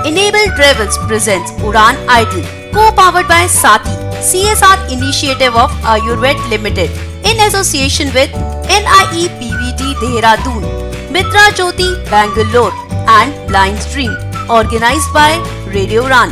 Enable Travels presents Udan Idol, co-powered by Sati, CSR initiative of Ayurved Limited, in association with NIE PVT Dehradun, Mitra Jyoti Bangalore and Blind Stream, organized by Radio Run.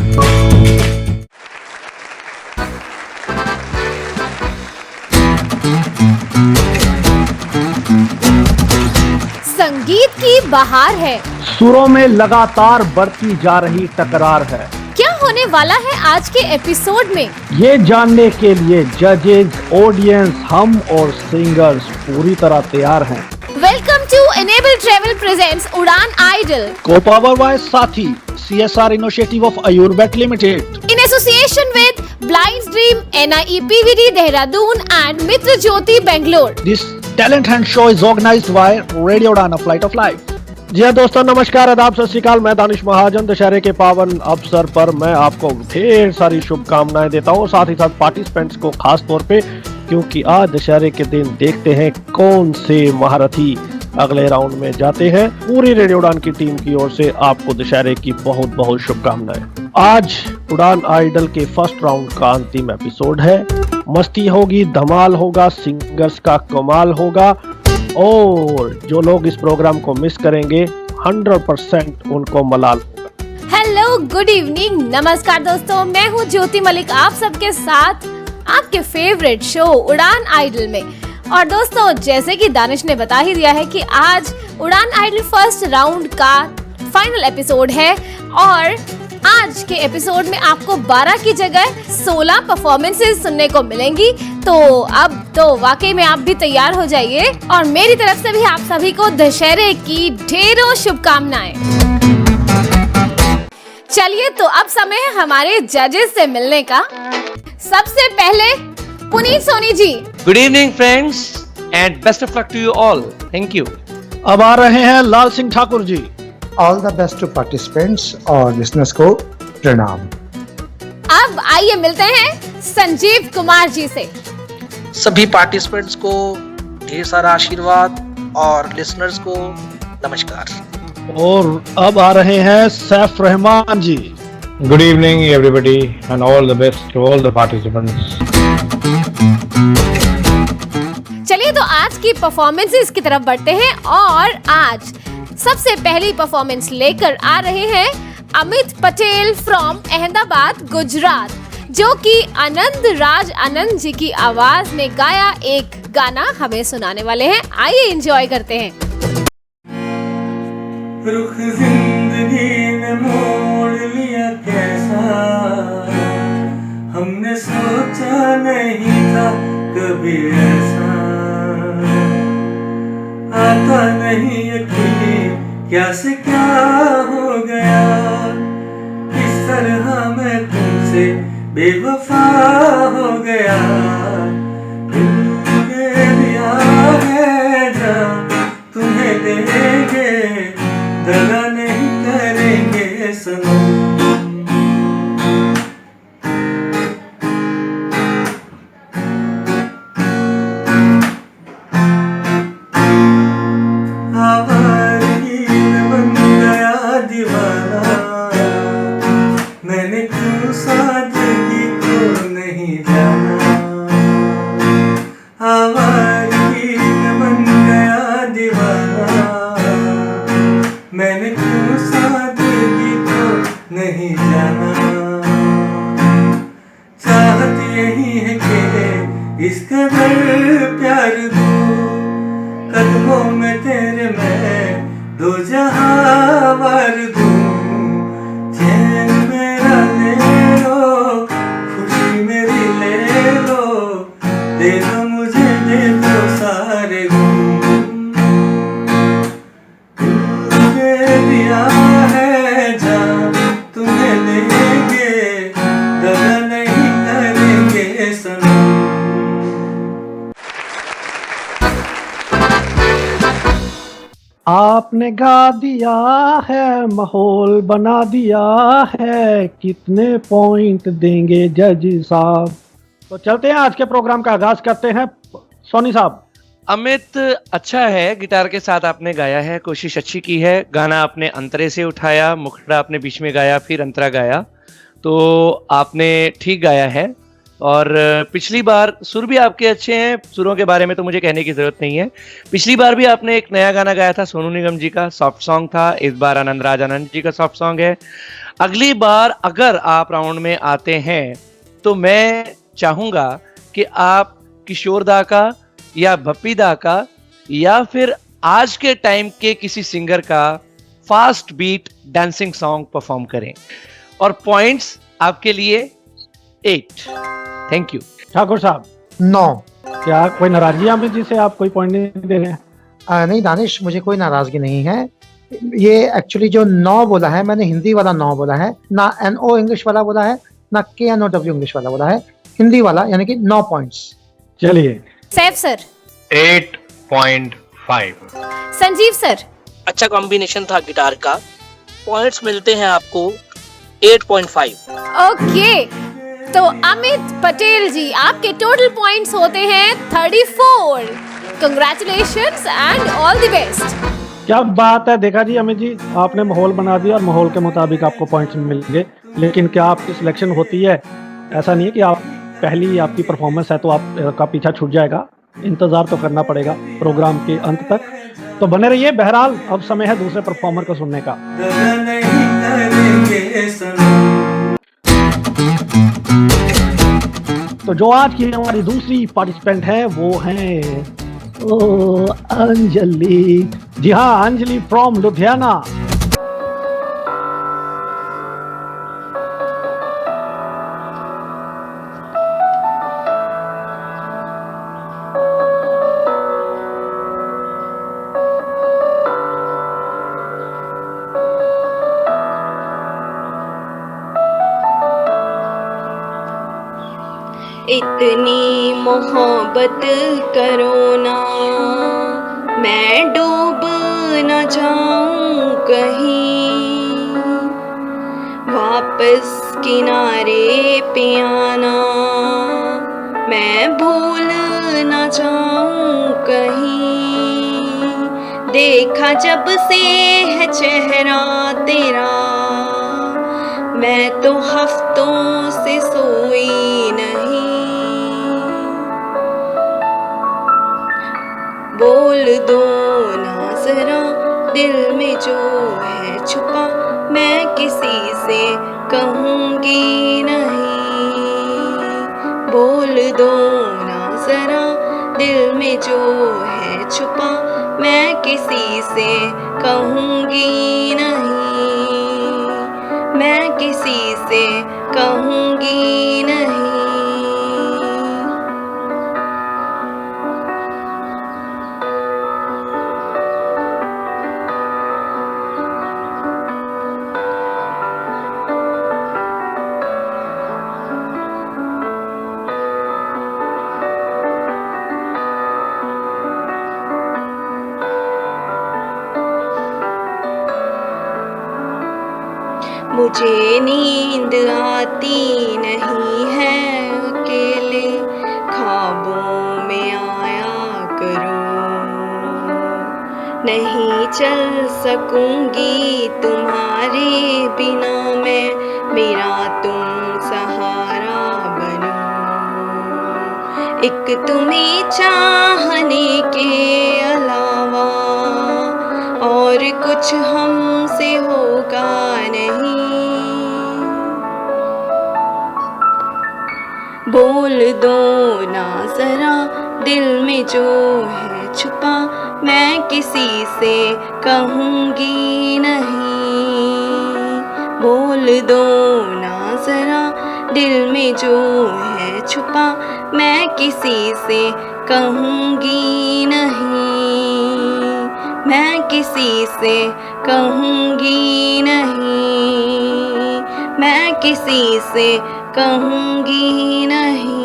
संगीत की बहार है, सुरों में लगातार बढ़ती जा रही टकरार है। क्या होने वाला है आज के एपिसोड में, ये जानने के लिए जजेस, ऑडियंस, हम और सिंगर्स पूरी तरह तैयार हैं। Welcome to Enable Travel presents Udan Idol, Co-powered by Sati, CSR initiative of Ayurved Limited, in association with Blind Dream, NIE PVT Dehradun and Mitra Jyoti Bangalore. This talent hunt show is organized by Radio Udan, a flight of life। जी हाँ दोस्तों, नमस्कार, आदाब, सत श्री अकाल। मैं दानिश महाजन दशहरे के पावन अवसर पर मैं आपको ढेर सारी शुभकामनाएं देता हूँ, साथ ही साथ पार्टिसिपेंट्स को खास तौर पे, क्योंकि आज दशहरे के दिन देखते हैं कौन से महारथी अगले राउंड में जाते हैं। पूरी रेडियो उड़ान की टीम की ओर से आपको दशहरे की बहुत बहुत शुभकामनाएं। आज उड़ान आइडल के फर्स्ट राउंड का अंतिम एपिसोड है। मस्ती होगी, धमाल होगा, सिंगर्स का कमाल होगा और जो लोग इस प्रोग्राम को मिस करेंगे 100% उनको मलाल होगा। हेलो, गुड इवनिंग, नमस्कार दोस्तों, मैं हूँ ज्योति मलिक, आप सबके साथ आपके फेवरेट शो उड़ान आइडल में। और दोस्तों, जैसे कि दानिश ने बता ही दिया है कि आज उड़ान आइडल फर्स्ट राउंड का फाइनल एपिसोड है और आज के एपिसोड में आपको 12 की जगह 16 परफॉर्मेंसेस सुनने को मिलेंगी। तो अब तो वाकई में आप भी तैयार हो जाइए और मेरी तरफ से भी आप सभी को दशहरे की ढेरों शुभकामनाएं। चलिए, तो अब समय है हमारे जजेस से मिलने का। सबसे पहले Puneet Soni ji. Good evening friends and best of luck to you all. Thank you. अब आ रहे हैं Lal Singh Thakur ji. All the best to participants और लिसनर्स को प्रणाम। अब आइए मिलते हैं संजीव कुमार जी से। सभी पार्टिसिपेंट्स को ढेर सारा आशीर्वाद और लिसनर्स को नमस्कार। और अब आ रहे हैं सैफ रहमान जी। Good evening everybody and all the best to all the participants. चलिए, तो आज की परफॉर्मेंसेस की तरफ बढ़ते हैं और आज सबसे पहली परफॉर्मेंस लेकर आ रहे हैं अमित पटेल फ्रॉम अहमदाबाद, गुजरात, जो कि आनंद राज आनंद जी की आवाज में गाया एक गाना हमें सुनाने वाले हैं। आइए एंजॉय करते हैं। रुख जिंदगी ने मोड़ लिया कैसा, हमने सोचा नहीं था कभी ऐसा, आता नहीं यकीन क्या से क्या हो गया, किस तरह मैं तुमसे बेवफा हो गया, दिल दे दिया है जान तुम्हें देंगे, दगा नहीं करेंगे सनम। आवाज़ी में बन गया दीवाना, मैंने क्यों सादगी को नहीं जाना, आवाज़ी में बन गया दीवाना, मैंने क्यों सादगी को नहीं जाना, चाहत यही है कि इस कदर प्यार दूं, कदमों में तेरे मैं दो जहां वार दूं, चैन मेरा ले लो, खुशी मेरी ले लो, दे दो मुझे, दे दो सारे गुण, तुझे दिया है जान तुम्हें देंगे, दगा नहीं करेंगे सनम। आपने गा दिया है, माहौल बना दिया है, कितने पॉइंट देंगे जज साहब। तो चलते हैं, आज के प्रोग्राम का आगाज करते हैं। सोनी साहब, अमित, अच्छा है, गिटार के साथ आपने गाया है, कोशिश अच्छी की है। गाना आपने अंतरे से उठाया, मुखड़ा आपने बीच में गाया, फिर अंतरा गाया, तो आपने ठीक गाया है। और पिछली बार सुर भी आपके अच्छे हैं, सुरों के बारे में तो मुझे कहने की जरूरत नहीं है। पिछली बार भी आपने एक नया गाना गाया था, सोनू निगम जी का सॉफ्ट सॉन्ग था। इस बार आनंद राज आनंद जी का सॉफ्ट सॉन्ग है। अगली बार अगर आप राउंड में आते हैं तो मैं चाहूंगा कि आप किशोर दा का या भप्पी दा का या फिर आज के टाइम के किसी सिंगर का fast beat dancing song perform करें। और पॉइंट्स आपके लिए 8। Thank you. ठाकुर साहब, 9। क्या कोई नाराजगी है अमित जी से? आप कोई पॉइंट नहीं दे रहे हैं? नहीं दानिश, मुझे कोई नाराजगी नहीं है। ये एक्चुअली जो 9 बोला है, मैंने हिंदी वाला 9 बोला है, ना NO इंग्लिश वाला बोला है, ना KNOW इंग्लिश वाला बोला है, हिंदी वाला, यानी कि 9 पॉइंट्स। चलिए। सैफ सर 8.5। संजीव सर अच्छा कॉम्बिनेशन था गिटार का। पॉइंट्स मिलते हैं आपको 8.5। ओके, तो अमित पटेल जी आपके टोटल पॉइंट्स होते हैं 34। Congratulations and all the best. क्या बात है, देखा जी अमित जी, आपने माहौल बना दिया और माहौल के मुताबिक आपको पॉइंट्स मिलेंगे। लेकिन क्या आपकी सिलेक्शन होती है? ऐसा नहीं है कि आप पहली आपकी परफॉर्मेंस है तो आपका पीछा छूट जाएगा। इंतजार तो करना पड़ेगा प्रोग्राम के अंत तक, तो बने रहिए। बहरहाल अब समय है दूसरे परफॉर्मर को सुनने का। दगा नहीं करेंगे सनम। तो जो आज की हमारी दूसरी पार्टिसिपेंट है वो है अंजलि। जी हाँ, अंजलि फ्रॉम लुधियाना। इतनी मोहब्बत करो ना, मैं डूब न जाऊं कहीं, वापस किनारे पे आना, मैं भूल न जाऊं कहीं। देखा जब से है चेहरा तेरा, मैं तो हफ्तों से सोई नहीं। बोल दो ना जरा दिल में जो है छुपा, मैं किसी से कहूँगी नहीं। बोल दो ना जरा दिल में जो है छुपा, मैं किसी से कहूँगी नहीं। मैं किसी से कहूँगी नहीं। मुझे नींद आती नहीं है, अकेले ख्वाबों में आया करूं। नहीं चल सकूंगी तुम्हारे बिना मैं, मेरा तुम सहारा बनो। एक तुम्हें चाहने के अलावा और कुछ हमसे होगा नहीं। बोल दो ना जरा दिल में जो है छुपा, मैं किसी से कहूँगी नहीं। बोल दो ना जरा दिल में जो है छुपा, मैं किसी से कहूँगी नहीं। मैं किसी से कहूँगी नहीं। मैं किसी से कहूँगी नहीं।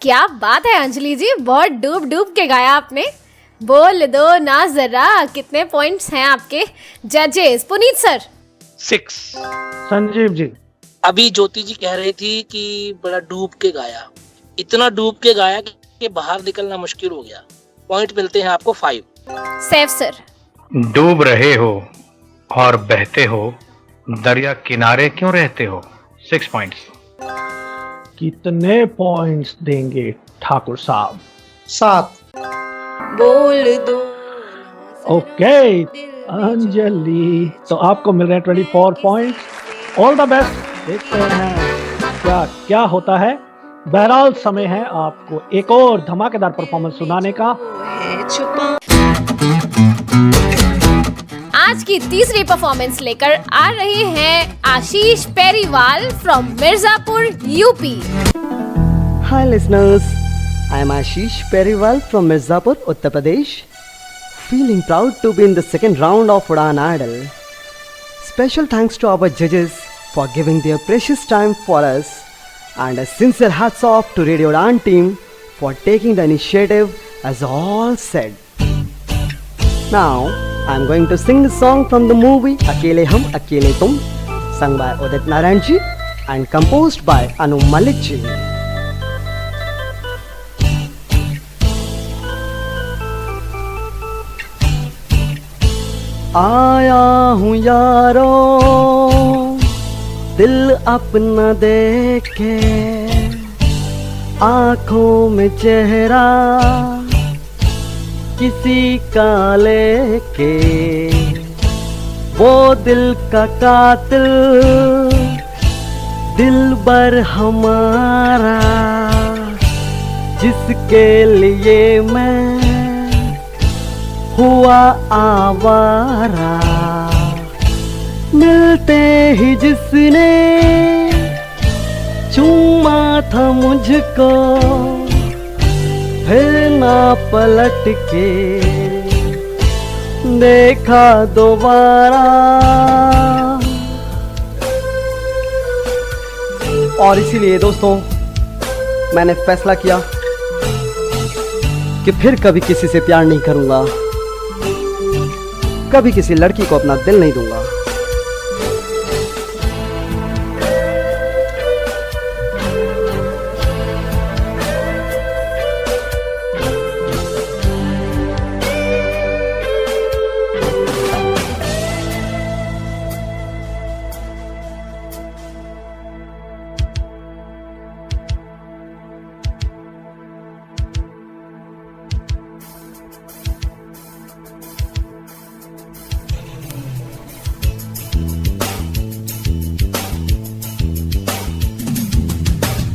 क्या बात है अंजलि जी, बहुत डूब डूब के गाया आपने। बोल दो ना जरा, कितने पॉइंट्स हैं आपके? जजेस पुनीत सर 6। संजीव जी। अभी ज्योति जी कह रही थी कि बड़ा डूब के गाया, इतना डूब के गाया कि बाहर निकलना मुश्किल हो गया। पॉइंट मिलते हैं आपको 5। सैफ सर। डूब रहे हो और बहते हो, दरिया किनारे क्यों रहते हो? 6 पॉइंट्स। कितने पॉइंट्स देंगे ठाकुर साहब? 7। बोल दो ओके अंजलि, तो आपको मिल रहे हैं 24 पॉइंट्स। All the best. देखते हैं क्या क्या होता है। बहरहाल समय है आपको एक और धमाकेदार परफॉर्मेंस सुनाने का। है छुपा। आज की तीसरी परफॉर्मेंस लेकर आ रहे हैं Ashish Periwal from Mirzapur UP. Hi listeners, I am Ashish Periwal from Mirzapur, Uttar Pradesh. Feeling proud to be in the second round of Udaan Idol. Special thanks to our judges for giving their precious time for us, and a sincere hats off to Radio Udaan team for taking the initiative, as all said. Now I am going to sing a song from the movie Akele Hum Akele Tum, sung by Udit Narayan ji and composed by Anu Malik ji. आया हूँ यारो दिल अपना देखे, आँखों में चेहरा किसी का लेके, वो दिल का कातिल दिलबर हमारा, जिसके लिए मैं हुआ आवारा। मिलते ही जिसने चूमा था मुझको, फिर ना पलट के देखा दोबारा। और इसीलिए दोस्तों मैंने फैसला किया कि फिर कभी किसी से प्यार नहीं करूंगा, कभी किसी लड़की को अपना दिल नहीं दूंगा।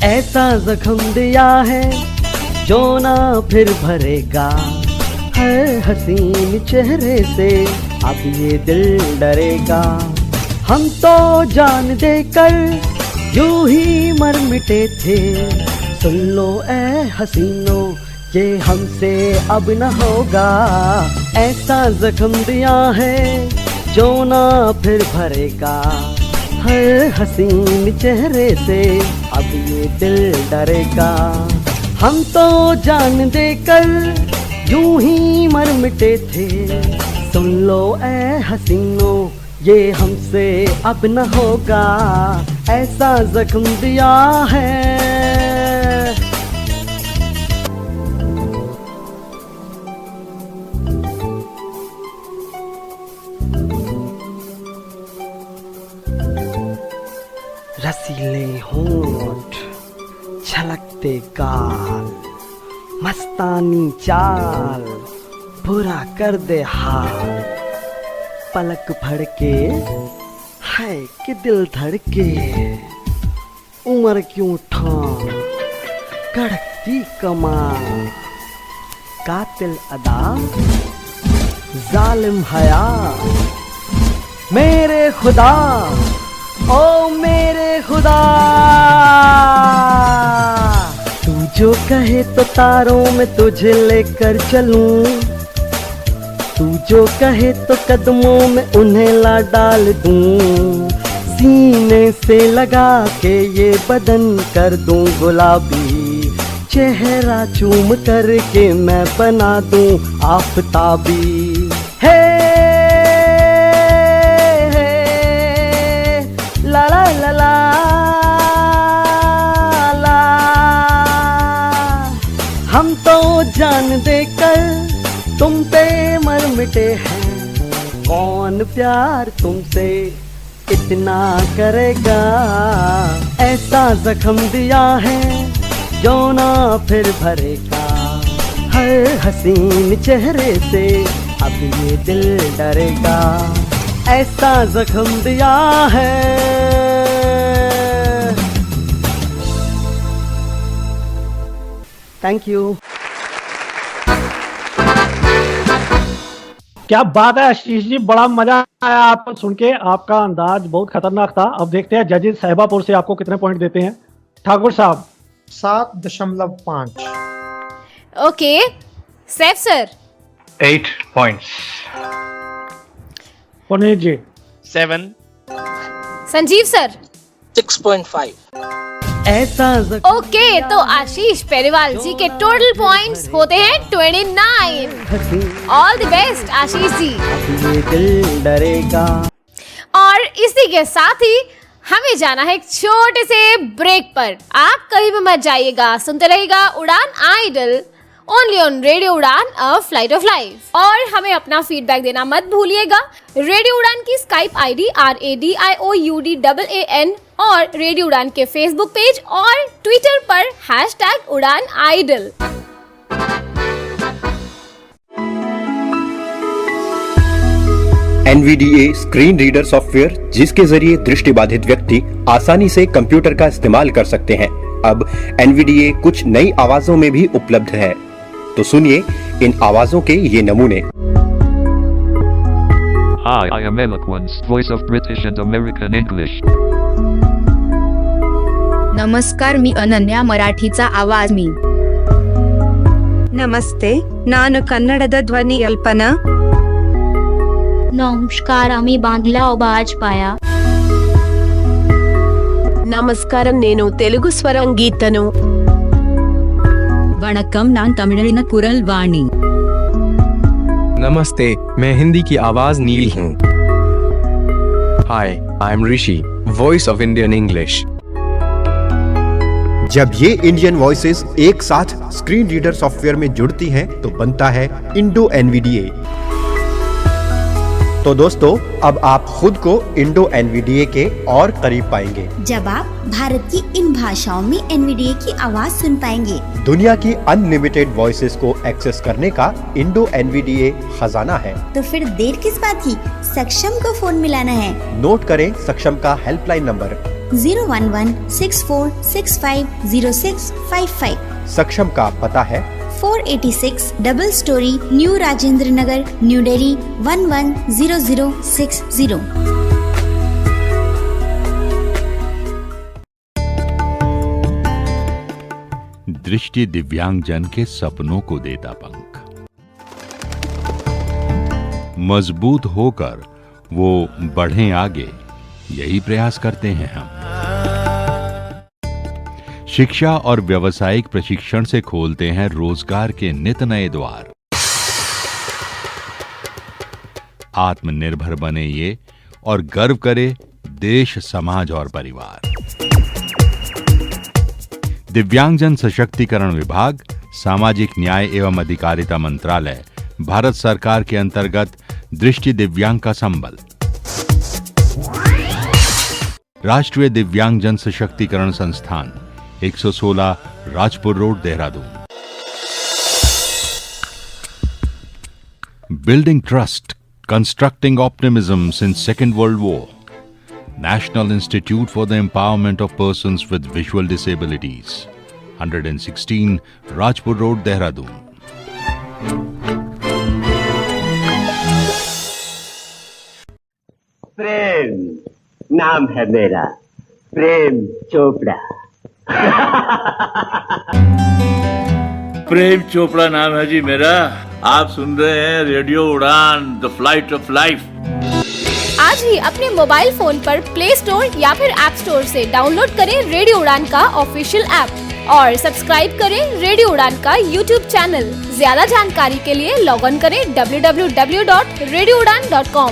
ऐसा जख्म दिया है जो ना फिर भरेगा, है हसीन चेहरे से अब ये दिल डरेगा। हम तो जान देकर यूं ही मर मिटे थे, सुन लो ए हसीनो ये हमसे अब न होगा। ऐसा जख्म दिया है जो ना फिर भरेगा, हर हसीन चेहरे से अब ये दिल डरेगा। हम तो जान देकर यूं ही मर मिटे थे, सुन लो ए हसीनो ये हमसे अब न होगा। ऐसा जख्म दिया है। रसीले होंठ छलकते गाल, मस्तानी चाल बुरा कर दे हाल। पलक भड़के है कि दिल धड़के, उम्र क्यों ठाम कड़कती कमान। कातिल अदा जालिम हया, मेरे खुदा ओ मेरे खुदा। तू जो कहे तो तारों में तुझे लेकर चलूं, तू जो कहे तो कदमों में उन्हें ला डाल दूं। सीने से लगा के ये बदन कर दूं गुलाबी, चेहरा चूम करके मैं बना दूं आफताबी। हे जान देकर तुम पे मर मिटे हैं, कौन प्यार तुमसे इतना करेगा। ऐसा जख्म दिया है जो ना फिर भरेगा, हर हसीन चेहरे से अब ये दिल डरेगा। ऐसा जख्म दिया है। Thank you. क्या बात है आशीष जी, बड़ा मजा आया आपको सुन के, आपका अंदाज बहुत खतरनाक था। अब देखते हैं जजेस साहिबापुर से आपको कितने पॉइंट देते हैं। ठाकुर साहब 7.5। Okay, Saif sir 8 points. Puneet ji 7. Sanjeev sir 6.5। ऐसा ओके, तो आशीष पेरीवाल जी के टोटल पॉइंट्स होते हैं 29। All the best Ashish ji. ये दिल डरेगा। और इसी के साथ ही हमें जाना है एक छोटे से ब्रेक पर। आप कहीं भी मत जाइएगा, सुनते रहिएगा उड़ान idol only on radio Udaan a flight of life. और हमें अपना फीडबैक देना मत भूलिएगा। रेडियो उड़ान की स्काइप आईडी RADIOUDAAN और रेडियो उड़ान के फेसबुक पेज और ट्विटर पर #उड़ान idol. NVDA screen reader software, जिसके जरिए दृष्टिबाधित व्यक्ति आसानी से कंप्यूटर का इस्तेमाल कर सकते हैं, अब NVDA कुछ नई आवाजों में भी उपलब्ध है। तो सुनिए इन आवाजों के ये नमूने। Hi, I am Eloquence, voice of British and American English. नमस्कार, मी अनन्या, मराठीचा आवाज मी. ನಮಸ್ತೆ, ನಾನು ಕನ್ನಡದ ಧ್ವನಿ ಅಲ್ಪನಾ. नमस्कार, आम्ही बांधला आवाज पाया. నమస్కారం, నేను తెలుగు స్వరం గీతను. वणक्कम, नान तमिळिन कुरल वाणी. नमस्ते, मैं हिंदी की आवाज नील हूँ. Hi, I am Rishi, voice of Indian English. जब ये इंडियन वॉइसेस एक साथ स्क्रीन रीडर सॉफ्टवेयर में जुड़ती हैं तो बनता है इंडो NVDA। तो दोस्तों, अब आप खुद को इंडो NVDA के और करीब पाएंगे जब आप भारत की इन भाषाओं में NVDA की आवाज सुन पाएंगे। दुनिया की अनलिमिटेड वॉइसेस को एक्सेस करने का इंडो NVDA खजाना है। तो फिर देर किस बात की, सक्षम को फोन मिलाना है। नोट करें सक्षम का हेल्पलाइन नंबर 011-6465-0655। सक्षम का पता है 486 double storey, new Rajendra Nagar, new Delhi 110060। दृष्टि दिव्यांगजन के सपनों को देता पंख, मजबूत होकर वो बढ़ें आगे, यही प्रयास करते हैं हम। शिक्षा और व्यावसायिक प्रशिक्षण से खोलते हैं रोजगार के नित नए द्वार। आत्मनिर्भर बने ये और गर्व करे देश, समाज और परिवार। दिव्यांगजन सशक्तिकरण विभाग, सामाजिक न्याय एवं अधिकारिता मंत्रालय, भारत सरकार के अंतर्गत दृष्टि दिव्यांग का संबल। राष्ट्रीय दिव्यांगजन सशक्तिकरण संस्थान, 116 Rajpur road, Dehradun. Building trust, constructing optimism since second world war. National Institute for the Empowerment of Persons with Visual Disabilities, 116 Rajpur Road, Dehradun. प्रेम नाम है मेरा, प्रेम चोपड़ा। प्रेम चोपड़ा नाम है जी मेरा। आप सुन रहे हैं रेडियो उड़ान, द फ्लाइट ऑफ लाइफ। आज ही अपने मोबाइल फोन पर प्ले स्टोर या फिर ऐप स्टोर से डाउनलोड करें रेडियो उड़ान का ऑफिशियल ऐप और सब्सक्राइब करें रेडियो उड़ान का यूट्यूब चैनल। ज्यादा जानकारी के लिए लॉग ऑन करें www.radioudan.com।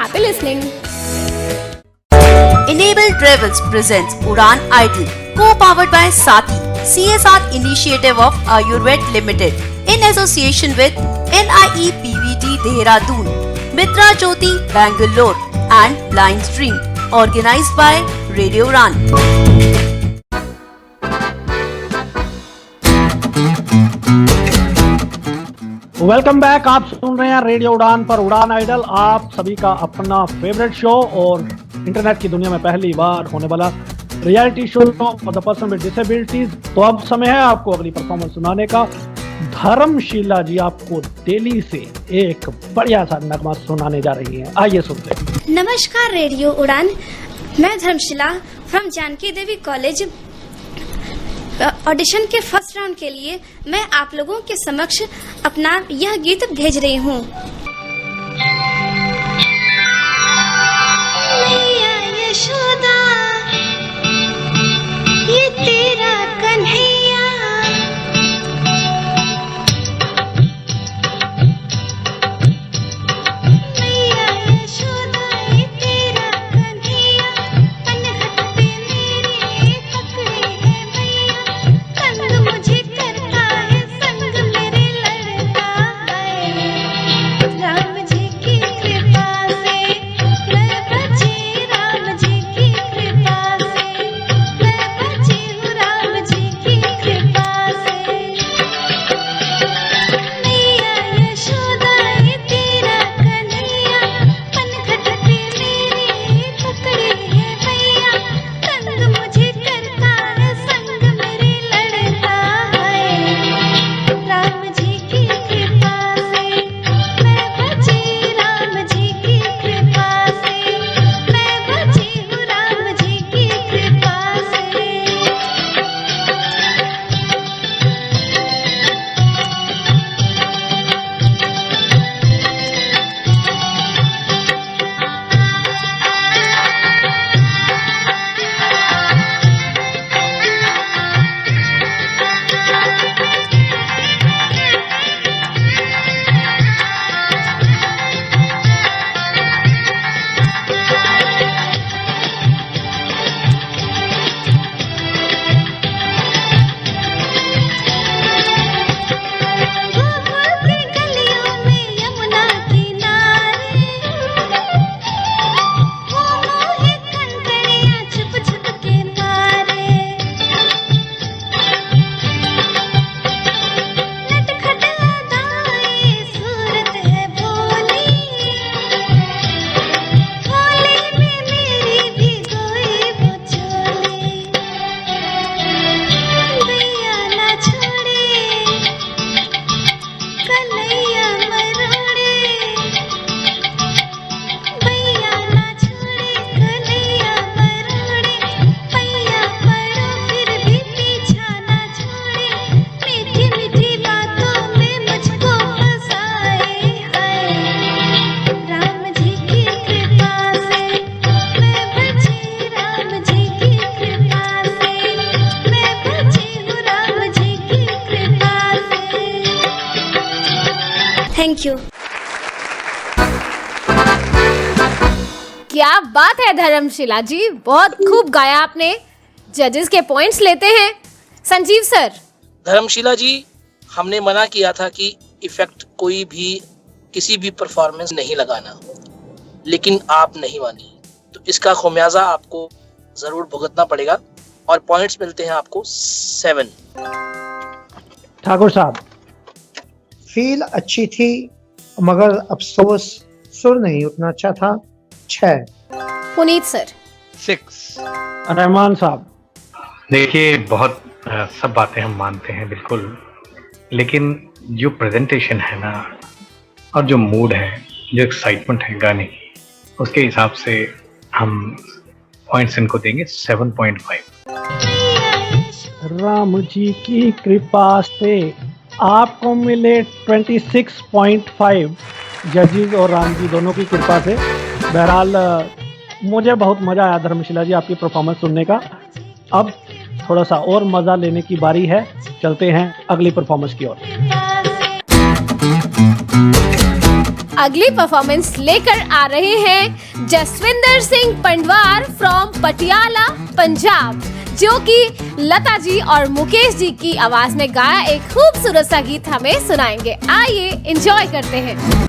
Happy listening. Enable Travels presents Udan Idol, co-powered by Sati, CSR Initiative of Ayurved Limited in association with NIE PVT Dehradun, Mitra Jyoti Bangalore and Blind Stream, organized by Radio Udan. Welcome back. आप सुन रहे हैं radio उड़ान पर उड़ान idol, आप सभी का अपना फेवरेट शो और इंटरनेट की दुनिया में पहली बार होने वाला reality show for the person with disabilities. तो अब समय है आपको अगली परफॉर्मेंस सुनाने का। धर्मशिला जी आपको दिल्ली से एक बढ़िया सा नगमा सुनाने जा रही हैं, आइए सुनते हैं। नमस्कार रेडियो उड़ान, मैं Dharmshila from Janki Devi college. Audition के फर्स्ट राउंड के लिए मैं आप लोगों के समक्ष अपना यह गीत भेज रही हूँ। मैया यशोदा, ये तेरा कन्हैया, मैया यशोदा, ये तेरा कन्हैया, पनघट पे मेरे पकड़े है मैया, संग मुझे करता है, संग मेरे लड़ता है। राम जी की कृपा से मैं बची, राम जी की कृपा से मैं बची हूँ, राम जी की कृपा से। मैया यशोदा, ये तेरा कन्हैया, पनघट पे मेरे पकड़े है मैया, संग मुझे करता है, संग मेरे लड़ता है। राम जी की कृपा से मैं बची, राम जी की कृपा से मैं बची हूँ, राम जी की कृपा से। गोकुल की गलियों में यमुना किनारे वो मोहे कंकड़ियाँ छुप छुप के मारे। नटखट अदाएं, सूरत है भोली, होली में मेरी भिगोई वो चोली। भैया ना छोड़े, कन्हैया मरोड़े, भैया ना छोड़े, कन्हैया मरोड़े, पैया पड़ो फिर भी पीछा ना छोड़े, मीठी मीठी बातों में मुझको फंसाए हाय। राम जी की कृपा से मैं बची, राम जी की कृपा से मैं बची हूँ, राम जी की कृपा से। Thank you. क्या बात है धर्मशिला जी, बहुत खूब गाया आपने। जजेस के पॉइंट्स लेते हैं संजीव सर। धर्मशिला जी, हमने मना किया था कि इफेक्ट कोई भी किसी भी परफॉर्मेंस नहीं लगाना, लेकिन आप नहीं मानी, तो इसका खामियाजा आपको जरूर भुगतना पड़ेगा और पॉइंट्स मिलते हैं आपको 7। ठाकुर साहब, फील अच्छी थी मगर अफसोस सुर नहीं उतना अच्छा था, 6। पुनीत सर 6। रहमान साहब, देखिए बहुत सब बातें हम मानते हैं बिल्कुल, लेकिन जो प्रेजेंटेशन है ना और जो मूड है, जो एक्साइटमेंट है गाने की, उसके हिसाब से हम पॉइंट्स इनको देंगे 7.5। राम जी की कृपा से आपको मिले 26.5 जजेस और राम जी दोनों की कृपा से। बहरहाल मुझे बहुत मज़ा आया धर्मशिला जी आपकी परफॉर्मेंस सुनने का। अब थोड़ा सा और मज़ा लेने की बारी है, चलते हैं अगली परफॉर्मेंस की ओर। अगली परफॉर्मेंस लेकर आ रहे हैं जसविंदर सिंह पंडवार फ्रॉम पटियाला पंजाब। जो कि लता जी और मुकेश जी की आवाज में गाया एक खूबसूरत सा गीत हमें सुनाएंगे। आइए एंजॉय करते हैं।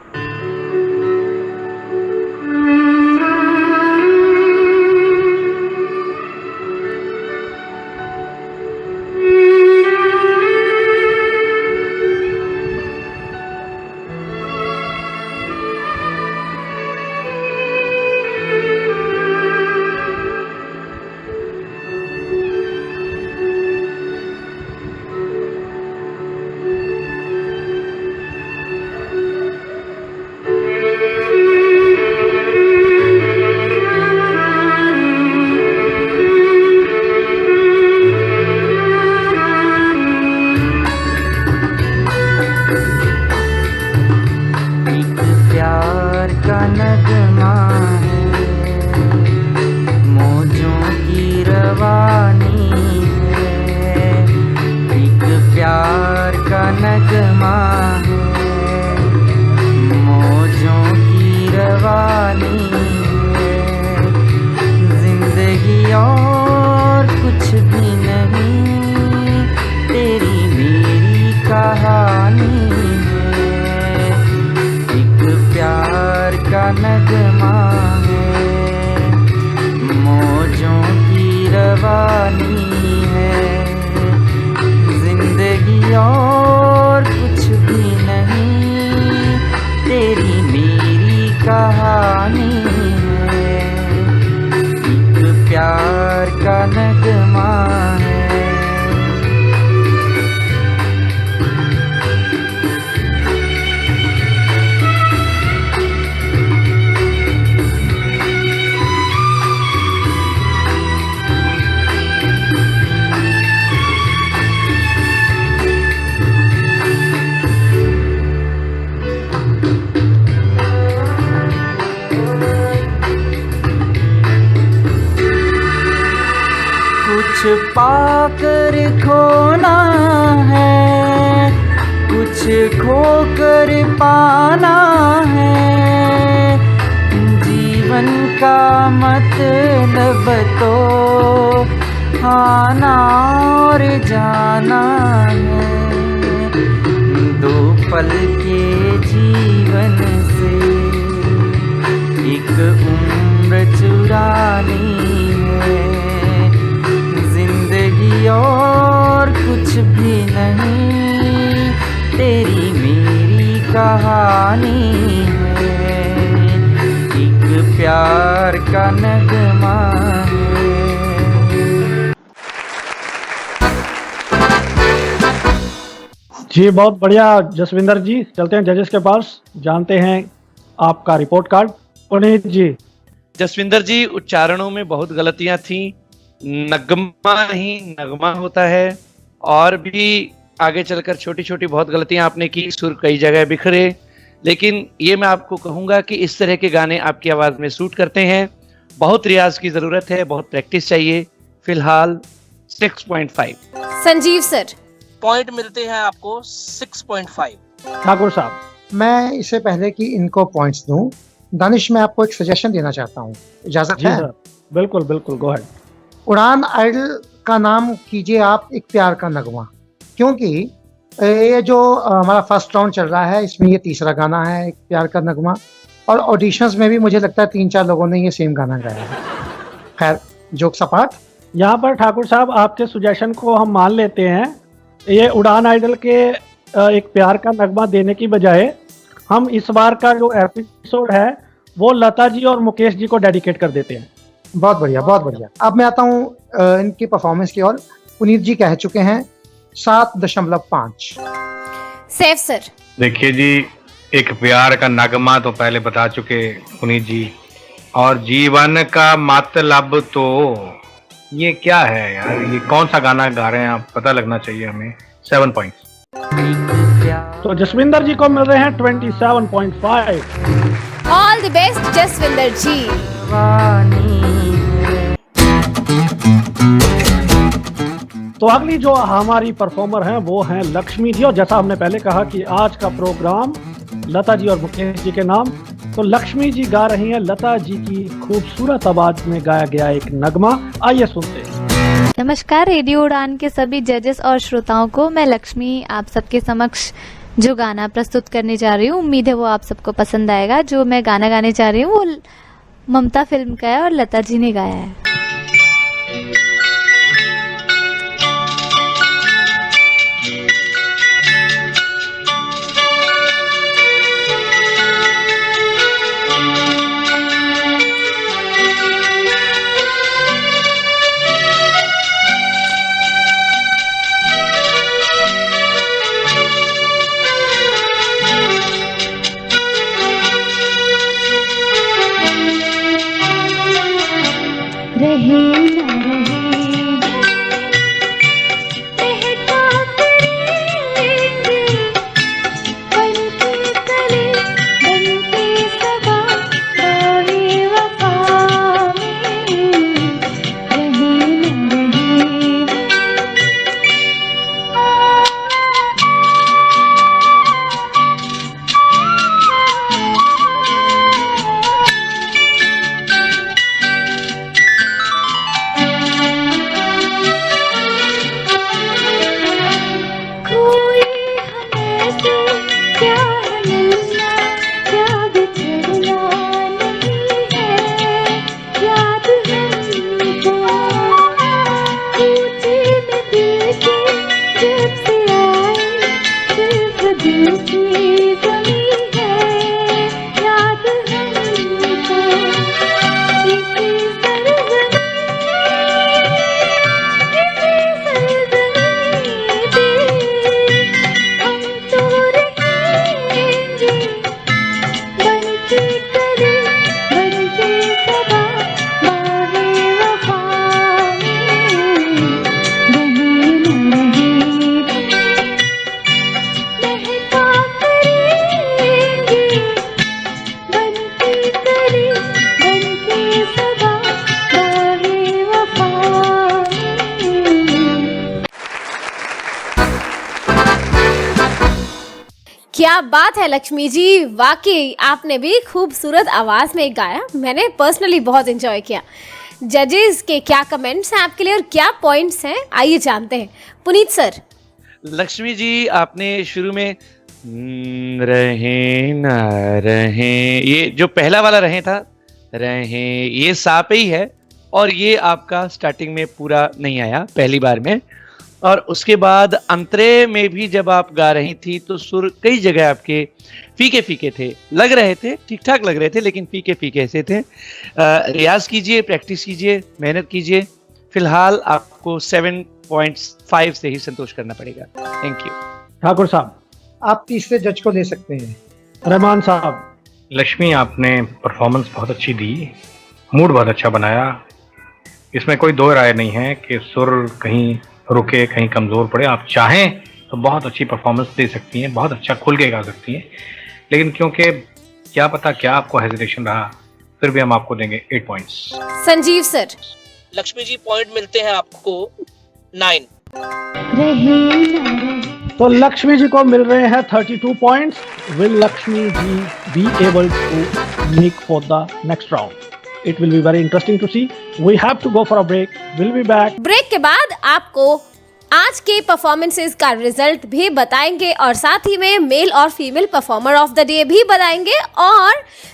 पाकर खोना है, कुछ खोकर पाना है। जीवन का मतलब तो आना और जाना है। दो पल के जीवन से एक उम्र चुरानी है। जिंदगी और कुछ भी नहीं, तेरी मेरी कहानी है। एक प्यार का नगमा है। जी बहुत बढ़िया जसविंदर जी। चलते हैं जजेस के पास, जानते हैं आपका रिपोर्ट कार्ड। पुनीत जी। जसविंदर जी, उच्चारणों में बहुत गलतियां थी। नगमा नहीं नगमा होता है। और भी आगे चलकर छोटी छोटी बहुत गलतियां आपने की, सुर कई जगह बिखरे। लेकिन ये मैं आपको कहूंगा कि इस तरह के गाने आपकी आवाज में सूट करते हैं। बहुत रियाज की जरूरत है, बहुत प्रैक्टिस चाहिए। फिलहाल 6.5। संजीव सर। पॉइंट मिलते हैं आपको 6.5। ठाकुर साहब। मैं इससे पहले कि इनको पॉइंट्स दूं, दानिश मैं आपको एक सजेशन देना चाहता हूँ, इजाजत है? बिल्कुल बिल्कुल, गो अहेड। उड़ान आइडल का नाम कीजिए आप एक प्यार का नगमा, क्योंकि ये जो हमारा फर्स्ट राउंड चल रहा है इसमें ये तीसरा गाना है एक प्यार का नगमा, और ऑडिशंस में भी मुझे लगता है 3-4 लोगों ने ये सेम गाना गाया है। खैर जोक्स अपार्ट, यहाँ पर ठाकुर साहब आपके सुजेशन को हम मान लेते हैं। ये उड़ान आइडल के एक प्यार का नगमा देने की बजाय हम इस बार का जो एपिसोड है वो लता जी और मुकेश जी को डेडिकेट कर देते हैं। बहुत बढ़िया बहुत बढ़िया। अब मैं आता हूँ इनकी परफॉर्मेंस की ओर। पुनीत जी कह चुके हैं 7.5। सैफ सर। देखिए जी, एक प्यार का नगमा तो पहले बता चुके पुनीत जी, और जीवन का मतलब तो ये क्या है यार, ये कौन सा गाना गा रहे हैं आप, पता लगना चाहिए हमें। 7 पॉइंट्स। तो जसविंदर जी को मिल रहे हैं 27.5। ऑल द बेस्ट जसविंदर जी। तो अगली जो हमारी परफॉर्मर हैं वो हैं लक्ष्मी जी, और जैसा हमने पहले कहा कि आज का प्रोग्राम लता जी और मुकेश जी के नाम, तो लक्ष्मी जी गा रही हैं लता जी की खूबसूरत आवाज में गाया गया एक नगमा। आइए सुनते हैं। नमस्कार रेडियो उड़ान के सभी जजेस और श्रोताओं को, मैं लक्ष्मी आप सबके समक्ष जो गाना प्रस्तुत करने जा रही हूँ, उम्मीद है वो आप सबको पसंद आएगा। जो मैं गाना गाने जा रही हूँ वो ममता फिल्म का है और लता जी ने गाया है। क्या बात है लक्ष्मी जी, वाकई आपने भी खूबसूरत आवाज में गाया। मैंने पर्सनली बहुत एंजॉय किया। जजेस के क्या कमेंट्स हैं आपके लिए और क्या पॉइंट्स हैं, आइए जानते हैं। पुनीत सर। लक्ष्मी जी, आपने शुरू में रहे ना रहे, ये जो पहला वाला रहे था, रहे, ये सा पे ही है और ये आपका स्टार्टिंग में पूरा नहीं आया पहली बार में। और उसके बाद अंतरे में भी जब आप गा रही थी तो सुर कई जगह आपके फीके फीके थे, लग रहे थे, ठीक ठाक लग रहे थे, लेकिन फीके फीके ऐसे थे। रियाज कीजिए, प्रैक्टिस कीजिए, मेहनत कीजिए। फिलहाल आपको 7.5 से ही संतोष करना पड़ेगा। Thank you. ठाकुर साहब, आप तीसरे जज को ले सकते हैं। रहमान साहब। लक्ष्मी, आपने परफॉर्मेंस बहुत अच्छी दी, मूड बहुत अच्छा बनाया। इसमें कोई दो राय नहीं है कि सुर कहीं रुके, कहीं कमजोर पड़े। आप चाहें तो बहुत अच्छी परफॉर्मेंस दे सकती हैं, बहुत अच्छा खुल के गा सकती हैं, लेकिन क्योंकि क्या पता क्या आपको हेजिटेशन रहा, फिर भी हम आपको देंगे 8 points. Sanjeev sir. Lakshmi ji, point मिलते हैं आपको 9। तो लक्ष्मी जी को मिल रहे हैं 32 points. Will Lakshmi ji be able to make for the next round? It will be very interesting to see. We have to go for a break. We'll be back. Break के बाद आपको आज के परफॉर्मेंसेस का रिजल्ट भी बताएंगे और साथ ही में मेल और female performer of the day भी बताएंगे और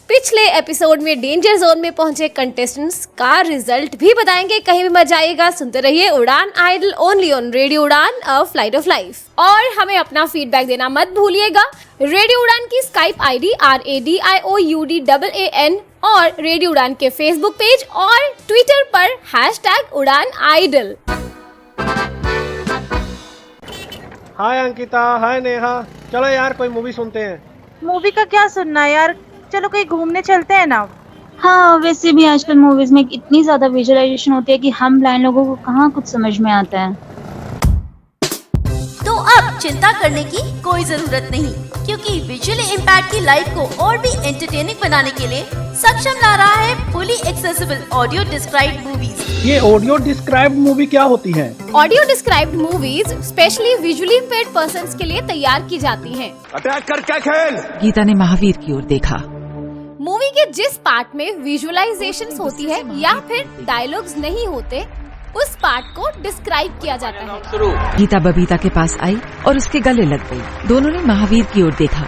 पिछले एपिसोड में डेंजर जोन में पहुंचे कंटेस्टेंट्स का रिजल्ट भी बताएंगे। कहीं भी मत जाइएगा, सुनते रहिए उड़ान idol, only on radio Udaan, a flight of life. और हमें अपना फीडबैक देना मत भूलिएगा। रेडियो उड़ान की स्काइप आईडी RADIOUDAAN और रेडियो उड़ान के फेसबुक पेज और ट्विटर पर #उड़ान-आइडल। हाय अंकिता, हाय नेहा, चलो यार कोई मूवी सुनते हैं। मूवी का क्या सुनना है यार, चलो कहीं घूमने चलते हैं ना। हाँ, वैसे भी आजकल मूवीज में इतनी ज्यादा विजुअलाइजेशन होती है कि हम ब्लाइंड लोगों को कहाँ कुछ समझ में आता है। तो अब चिंता करने की कोई जरूरत नहीं, क्योंकि विजुअली इम्पैक्ट की लाइफ को और भी एंटरटेनिंग बनाने के लिए सक्षम ला रहा है fully accessible audio described movies. ये ऑडियो डिस्क्राइब्ड मूवी क्या होती है? Audio described movies specially visually impaired persons के लिए तैयार की जाती हैं। अटैक करके खेल। गीता ने महावीर की ओर देखा। मूवी के जिस पार्ट में विजुअलाइजेशंस होती है या फिर डायलॉग्स नहीं होते, उस पार्ट को डिस्क्राइब किया जाता है। गीता बबीता के पास आई और उसके गले लग गई। दोनों ने महावीर की ओर देखा।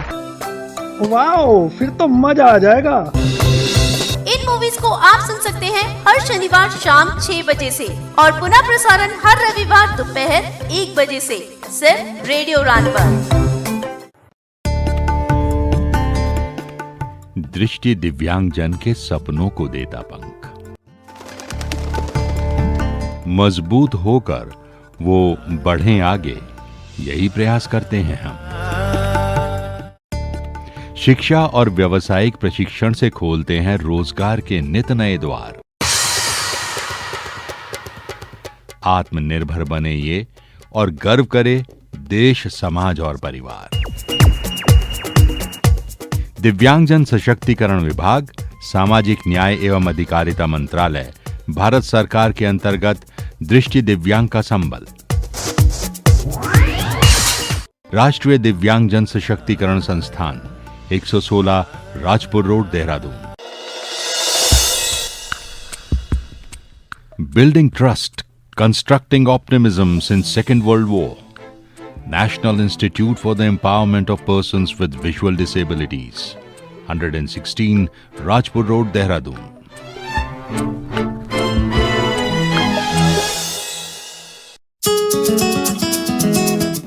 वाओ, फिर तो मजा आ जाएगा। इन मूवीज को आप सुन सकते हैं हर शनिवार शाम 6 बजे से और पुनः प्रसारण हर रविवार दोपहर 1 बजे से सिर्फ रेडियो उड़ान पर। दृष्टि दिव्यांगजन के सपनों को देता पंख। मजबूत होकर वो बढ़ें आगे, यही प्रयास करते हैं हम। शिक्षा और व्यावसायिक प्रशिक्षण से खोलते हैं रोजगार के नित नए द्वार। आत्मनिर्भर बने ये और गर्व करे देश, समाज और परिवार। दिव्यांगजन सशक्तिकरण विभाग, सामाजिक न्याय एवं अधिकारिता मंत्रालय, भारत सरकार के अंतर्गत दृष्टि दिव्यांग का संबल। राष्ट्रीय दिव्यांगजन सशक्तिकरण संस्थान, 116 Rajpur road, Dehradun. Building trust, constructing optimism since Second World War. National Institute for the Empowerment of Persons with Visual Disabilities, 116 Rajpur Road, Dehradun.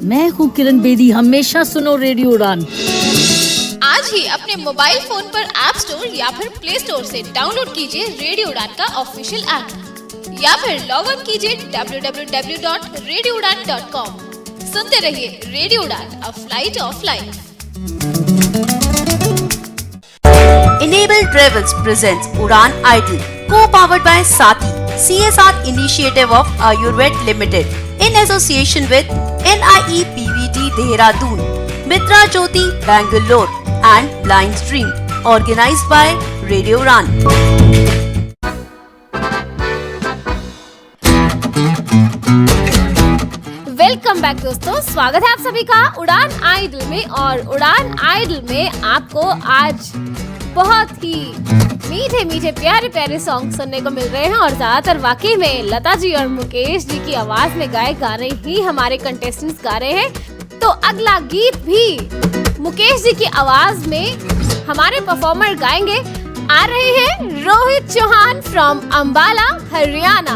मैं हूँ किरण बेदी, हमेशा सुनो रेडियो उड़ान। आज ही अपने मोबाइल फोन पर ऐप स्टोर या फिर प्ले स्टोर से डाउनलोड कीजिए रेडियो उड़ान का ऑफिशियल ऐप या फिर लॉग इन कीजिए www.radioudan.com। सुनते रहिए radio Udaan, a flight of life. Enable Travels presents Udan Idol, co-powered by Sati, CSR initiative of Ayurved Limited, in association with NIE PVT Dehradun, Mitra Jyoti Bangalore, and Blind Stream, organized by Radio Udan. Welcome back दोस्तों, स्वागत है आप सभी का उड़ान idol में। और उड़ान आइडल में आपको आज बहुत ही मीठे मीठे प्यारे प्यारे सॉन्ग सुनने को मिल रहे हैं और ज्यादातर वाकई में लता जी और मुकेश जी की आवाज में गाए गाने ही हमारे कंटेस्टेंट्स गा रहे हैं। तो अगला गीत भी मुकेश जी की आवाज में हमारे परफॉर्मर गाएंगे। आ रहे हैं रोहित चौहान फ्रॉम अंबाला, हरियाणा।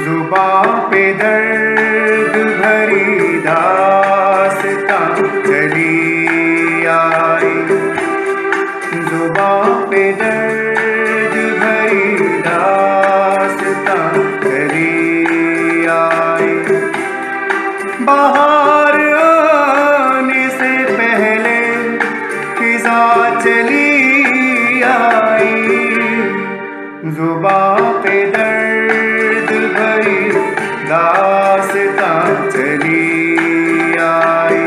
जुबां पे दर्द भरी दास्तां चली आई, जुबां पे दर्द भरी दास्तां चली आई। बाहर आने से पहले खिज़ा चली आई, जुबां पे दर्द भरी दास्तां चली आई।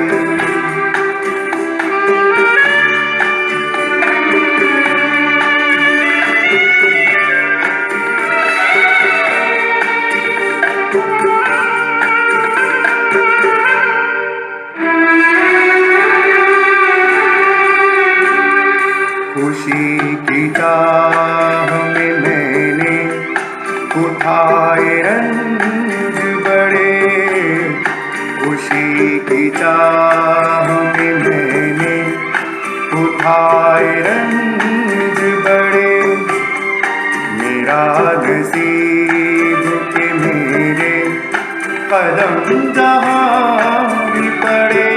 खुशी की चाह में मैंने उठाए रंज बड़े, खुशी की चाह में मैंने उठाए रंज बड़े। मेरा नसीब के मेरे कदम जहाँ भी पड़े,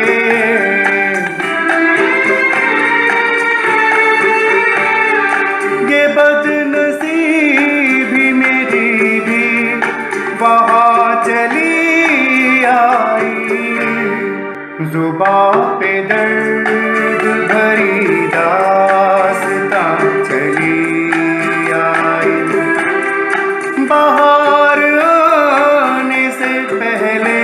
जुबां पे दर्द भरी दास्तां चली आई, बाहर आने से पहले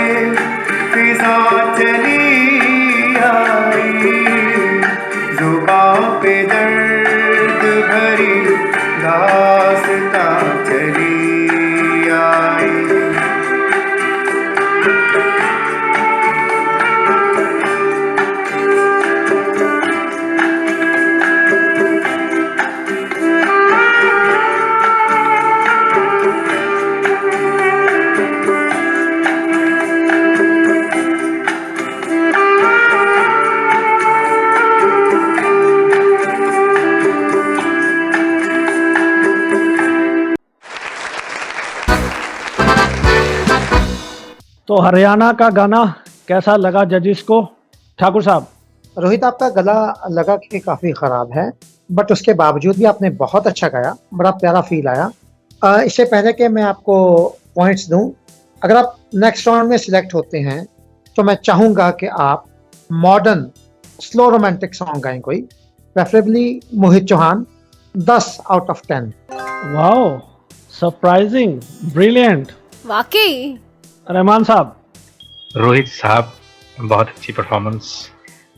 फिजा चली आई, जुबां पे दर्द भरी दास्तां चली आई। तो हरियाणा का गाना कैसा लगा जजिस को? ठाकुर साहब। रोहित, आपका गला लगा कि काफी खराब है, बट उसके बावजूद भी आपने बहुत अच्छा गाया, बड़ा प्यारा फील आया। इससे पहले कि मैं आपको पॉइंट्स दूं, अगर आप नेक्स्ट राउंड में सिलेक्ट होते हैं तो मैं चाहूंगा कि आप मॉडर्न स्लो रोमांटिक सॉन्ग गाएं कोई, preferably Mohit Chauhan, 10 out of 10। Wow, surprising, brilliant. वाकई। रहमान साहब। रोहित साहब, बहुत अच्छी परफॉर्मेंस,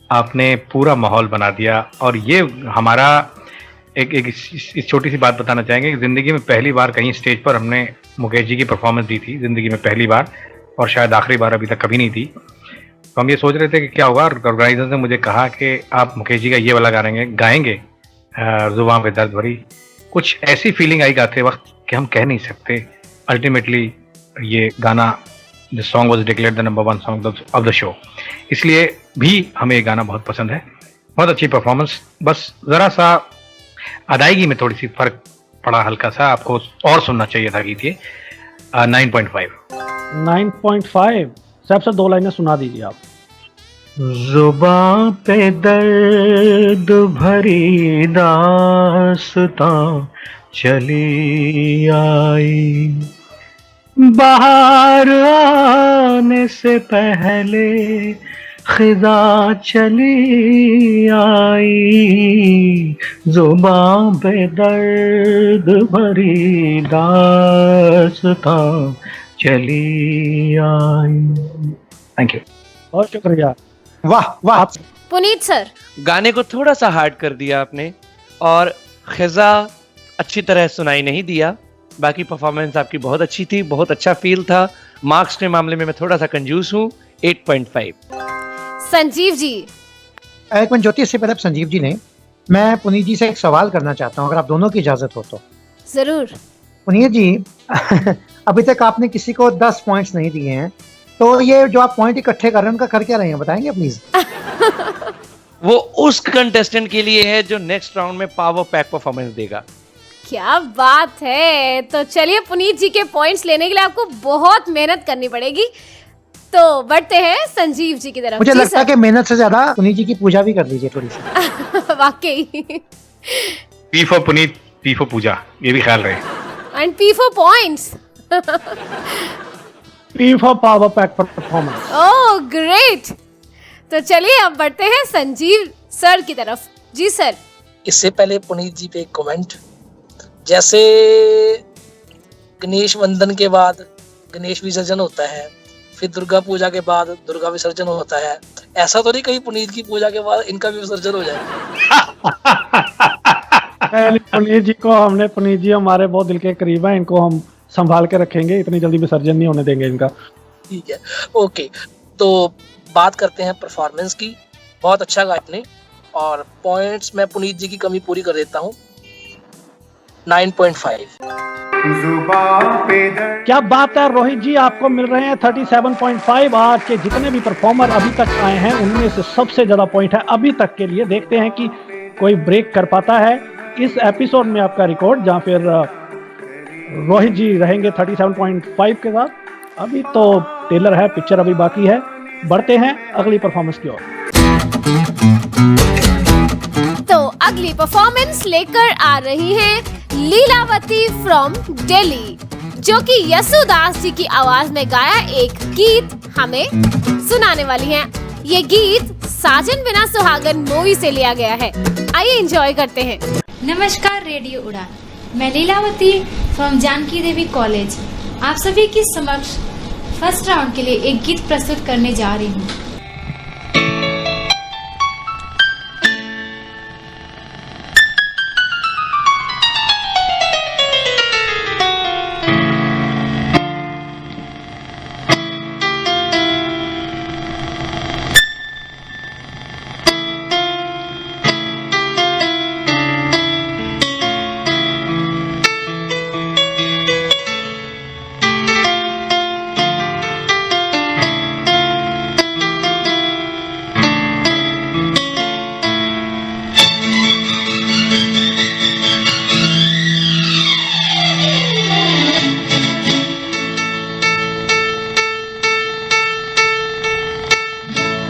आपने पूरा माहौल बना दिया। और ये हमारा एक छोटी सी बात बताना चाहेंगे कि ज़िंदगी में पहली बार कहीं स्टेज पर हमने मुकेश जी की परफॉर्मेंस दी थी, ज़िंदगी में पहली बार, और शायद आखिरी बार, अभी तक कभी नहीं थी। तो हम ये सोच रहे थे कि क्या होगा, ऑर्गेनाइजर ने मुझे कहा कि आप मुकेश जी का ये वाला गाएंगे जुबां पे दर्द भरी। कुछ ऐसी फीलिंग आई गाते वक्त कि हम कह नहीं सकते। अल्टीमेटली ये गाना, the song was declared the number 1 song of the show, इसलिए भी हमें ये गाना बहुत पसंद है। बहुत अच्छी परफॉर्मेंस, बस ज़रा सा अदायगी में थोड़ी सी फर्क पड़ा, हल्का सा, आपको और सुनना चाहिए था गीत ये। 9.5। 9.5। साहब से 2 लाइनें सुना दीजिए आप। जुबां पे दर्द भरी दास्तां चली आई, बाहर आने से पहले खिजा चली आई, जुबां पे दर्द भरी दास्तां चली आई। थैंक यू, बहुत शुक्रिया। वाह वाह। पुनीत सर। गाने को थोड़ा सा हार्ड कर दिया आपने, और खिजा अच्छी तरह सुनाई नहीं दिया। बाकी परफॉर्मेंस आपकी बहुत अच्छी थी, बहुत अच्छा फील था। मार्क्स के मामले में मैं थोड़ा सा कंजूस हूँ, 8.5। संजीव जी। एक मिनट ज्योति, इससे पहले संजीव जी ने, मैं पुनीत जी से एक सवाल करना चाहता हूँ, अगर आप दोनों की इजाजत हो तो। जरूर। पुनीत जी, अभी तक आपने किसी को 10 पॉइंट्स नहीं दिए हैं, तो ये जो आप पॉइंट इकट्ठे कर रहे हैं उनका कर क्या रहे हैं, बताएंगे प्लीज? वो उस कंटेस्टेंट के लिए है जो नेक्स्ट राउंड में पावर पैक परफॉर्मेंस देगा। क्या बात है। तो चलिए, पुनीत जी के पॉइंट्स लेने के लिए आपको बहुत मेहनत करनी पड़ेगी। तो बढ़ते हैं संजीव जी की तरफ। मुझे लगता है कि मेहनत से ज्यादा पुनीत जी की पूजा भी कर लीजिए थोड़ी सी। वाकई। P for Puneet, P for पूजा, ये भी ख्याल रहे। And P for points. P for power pack performance. Oh, great. तो चलिए अब बढ़ते हैं संजीव सर की तरफ। जी सर। इससे पहले पुनीत जी पे एक कमेंट, जैसे गणेश वंदन के बाद गणेश विसर्जन होता है, फिर दुर्गा पूजा के बाद दुर्गा विसर्जन होता है, ऐसा तो नहीं कहीं पुनीत की पूजा के बाद इनका भी विसर्जन हो जाए? पुनीत जी को हमने, पुनीत जी हमारे बहुत दिल के करीब हैं, इनको हम संभाल के रखेंगे, इतनी जल्दी विसर्जन नहीं होने देंगे इनका। ठीक है, ओके। तो बात करते हैं परफॉर्मेंस की। बहुत अच्छा गाया आपने, और पॉइंट्स मैं पुनीत जी की कमी पूरी कर देता हूँ, 9.5। क्या बात है रोहित जी, आपको मिल रहे हैं 37.5। आज के जितने भी परफॉर्मर अभी तक आए हैं उनमें से सबसे ज्यादा पॉइंट है अभी तक के लिए। देखते हैं कि कोई ब्रेक कर पाता है इस एपिसोड में आपका रिकॉर्ड, जहां फिर रोहित जी रहेंगे 37.5 के साथ। अभी तो टेलर है, पिक्चर अभी बाकी है। बढ़ते हैं अगली परफॉर्मेंस की ओर। तो अगली परफॉर्मेंस लेकर आ रही हैं लीलावती फ्रॉम दिल्ली, जो कि यसुदास जी की आवाज में गाया एक गीत हमें सुनाने वाली हैं। ये गीत साजन बिना सुहागन मूवी से लिया गया है। आइए एंजॉय करते हैं। नमस्कार रेडियो उड़ान, मैं लीलावती फ्रॉम जानकी देवी कॉलेज आप सभी के समक्ष फर्स्ट राउंड के लिए एक गीत प्रस्तुत करने जा रही हूँ।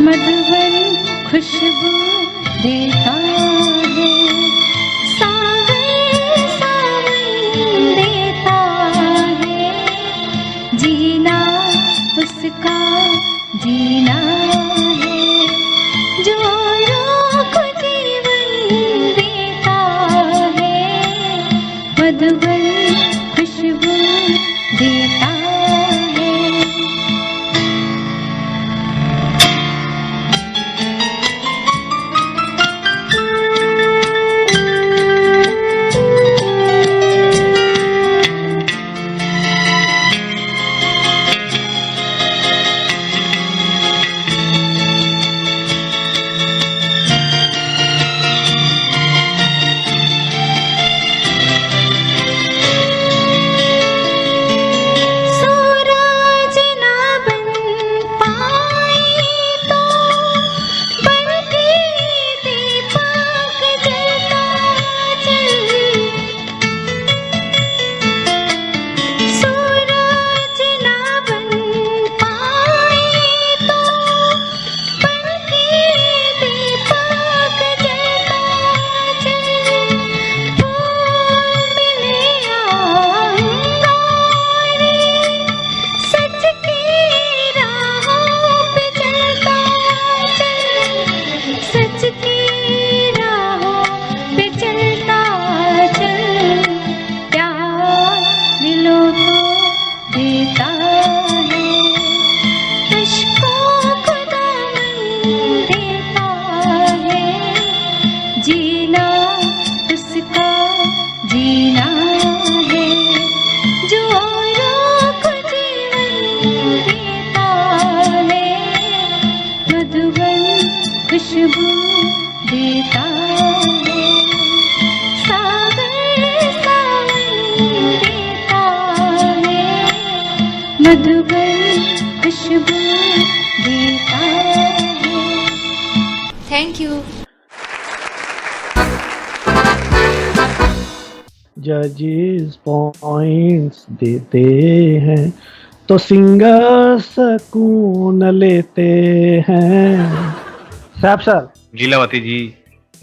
मधुबन खुशबू देता है, सावन सावन देता है, जीना उसका जीना है, जो रोक जीवन देता है, मधुबन खुशबू देता है। खुशबू देता है, सावन सावन देता है, मधुबन खुशबू देता है। Thank you. जजेस पॉइंट्स देते हैं तो सिंगर सुकून लेते हैं। साहब सर। लीलावती जी,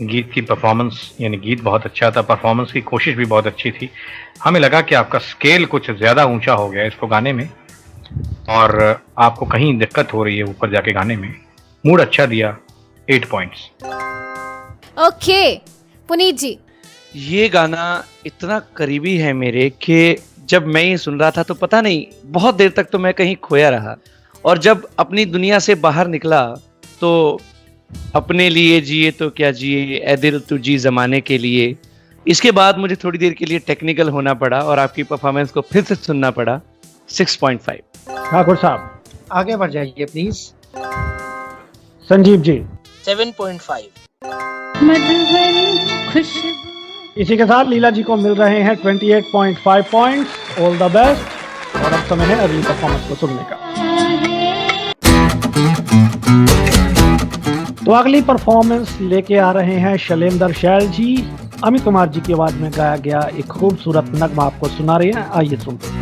गीत की परफॉर्मेंस यानी गीत बहुत अच्छा था, परफॉर्मेंस की कोशिश भी बहुत अच्छी थी। हमें लगा कि आपका स्केल कुछ ज़्यादा ऊंचा हो गया इसको गाने में और आपको कहीं दिक्कत हो रही है ऊपर जाके गाने में। मूड अच्छा दिया, 8 पॉइंट्स। ओके पुनीत जी। ये गाना इतना करीबी है मेरे कि जब मैं ये सुन रहा था तो पता नहीं बहुत देर तक तो मैं कहीं खोया रहा, और जब अपनी दुनिया से बाहर निकला तो अपने लिए जिए तो क्या जिए ए दिल तू जी जमाने के लिए। इसके बाद मुझे थोड़ी देर के लिए टेक्निकल होना पड़ा और आपकी परफॉर्मेंस को फिर से सुनना पड़ा। 6.5। ठाकुर साहब आगे बढ़ जाइए प्लीज। संजीव जी 7.5। मधुबन खुशबू। इसी के साथ लीला जी को मिल रहे हैं 28.5 पॉइंट्स। All the best. और अब समय है अगली परफॉर्मेंस को सुनने का। तो अगली परफॉर्मेंस लेके आ रहे हैं शैलेंद्र शैल जी। अमित कुमार जी की आवाज में गाया गया एक खूबसूरत नगमा आपको सुना रहे हैं, आइए सुनते हैं।